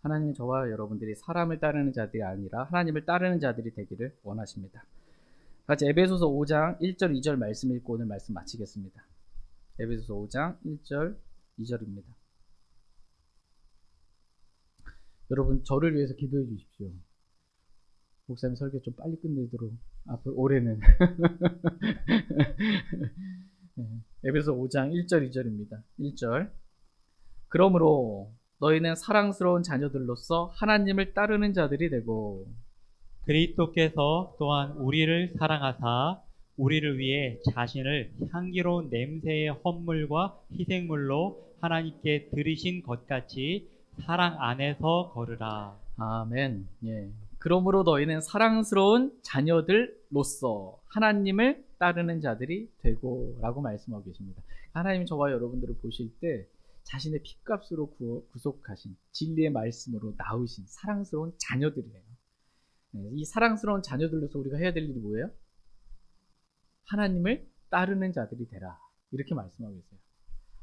하나님은 저와 여러분들이 사람을 따르는 자들이 아니라 하나님을 따르는 자들이 되기를 원하십니다. 같이 에베소서 5장 1절 2절 말씀 읽고 오늘 말씀 마치겠습니다. 에베소서 5장 1절 2절입니다. 여러분 저를 위해서 기도해 주십시오. 목사님 설교 좀 빨리 끝내도록 앞으로 올해는 에베소 5장 1절 2절입니다. 1절 그러므로 너희는 사랑스러운 자녀들로서 하나님을 따르는 자들이 되고 그리스도께서 또한 우리를 사랑하사 우리를 위해 자신을 향기로운 냄새의 헌물과 희생물로 하나님께 드리신 것 같이 사랑 안에서 걸으라. 아멘. 예. 그러므로 너희는 사랑스러운 자녀들로서 하나님을 따르는 자들이 되고 라고 말씀하고 계십니다. 하나님 저와 여러분들을 보실 때 자신의 피값으로 구속하신 진리의 말씀으로 낳으신 사랑스러운 자녀들이에요. 이 사랑스러운 자녀들로서 우리가 해야 될 일이 뭐예요? 하나님을 따르는 자들이 되라. 이렇게 말씀하고 있어요.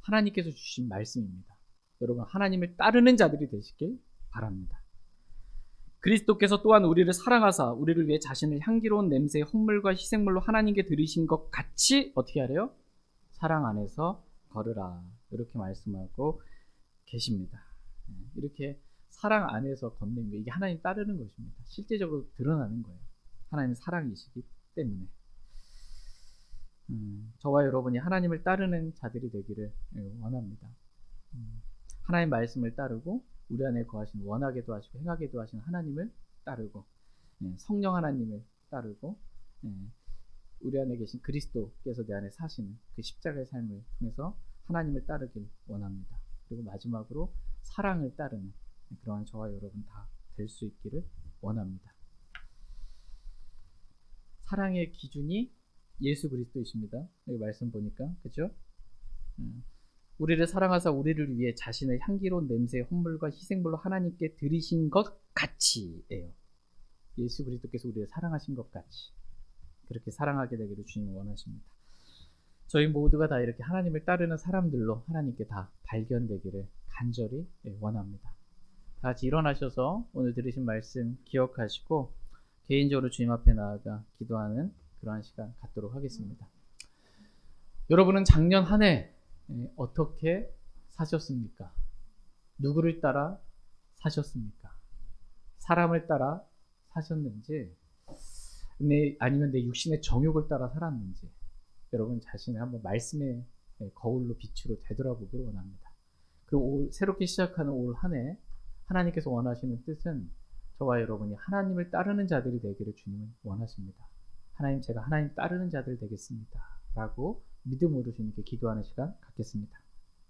하나님께서 주신 말씀입니다. 여러분 하나님을 따르는 자들이 되시길 바랍니다. 그리스도께서 또한 우리를 사랑하사 우리를 위해 자신을 향기로운 냄새의 헌물과 희생물로 하나님께 드리신 것 같이 어떻게 하래요? 사랑 안에서 걸으라. 이렇게 말씀하고 계십니다. 이렇게 사랑 안에서 걷는 게 이게 하나님 따르는 것입니다. 실제적으로 드러나는 거예요. 하나님은 사랑이시기 때문에. 저와 여러분이 하나님을 따르는 자들이 되기를 원합니다. 하나님 말씀을 따르고 우리 안에 거하신 원하게도 하시고 행하게도 하신 하나님을 따르고 성령 하나님을 따르고 우리 안에 계신 그리스도께서 내 안에 사시는 그 십자가의 삶을 통해서 하나님을 따르길 원합니다. 그리고 마지막으로 사랑을 따르는 그러한 저와 여러분 다 될 수 있기를 원합니다. 사랑의 기준이 예수 그리스도이십니다. 여기 말씀 보니까 그죠? 우리를 사랑하사 우리를 위해 자신의 향기로운 냄새의 헌물과 희생물로 하나님께 드리신 것 같이예요. 예수 그리스도께서 우리를 사랑하신 것 같이 그렇게 사랑하게 되기를 주님은 원하십니다. 저희 모두가 다 이렇게 하나님을 따르는 사람들로 하나님께 다 발견되기를 간절히 원합니다. 다 같이 일어나셔서 오늘 들으신 말씀 기억하시고 개인적으로 주님 앞에 나아가 기도하는 그러한 시간 갖도록 하겠습니다. 여러분은 작년 한 해 어떻게 사셨습니까? 누구를 따라 사셨습니까? 사람을 따라 사셨는지 아니면 내 육신의 정욕을 따라 살았는지 여러분 자신을 한번 말씀의 거울로 빛으로 되돌아보기를 원합니다. 그리고 새롭게 시작하는 올 한 해 하나님께서 원하시는 뜻은 저와 여러분이 하나님을 따르는 자들이 되기를 주님은 원하십니다. 하나님 제가 하나님 따르는 자들 되겠습니다 라고 믿음으로 주님께 기도하는 시간 갖겠습니다.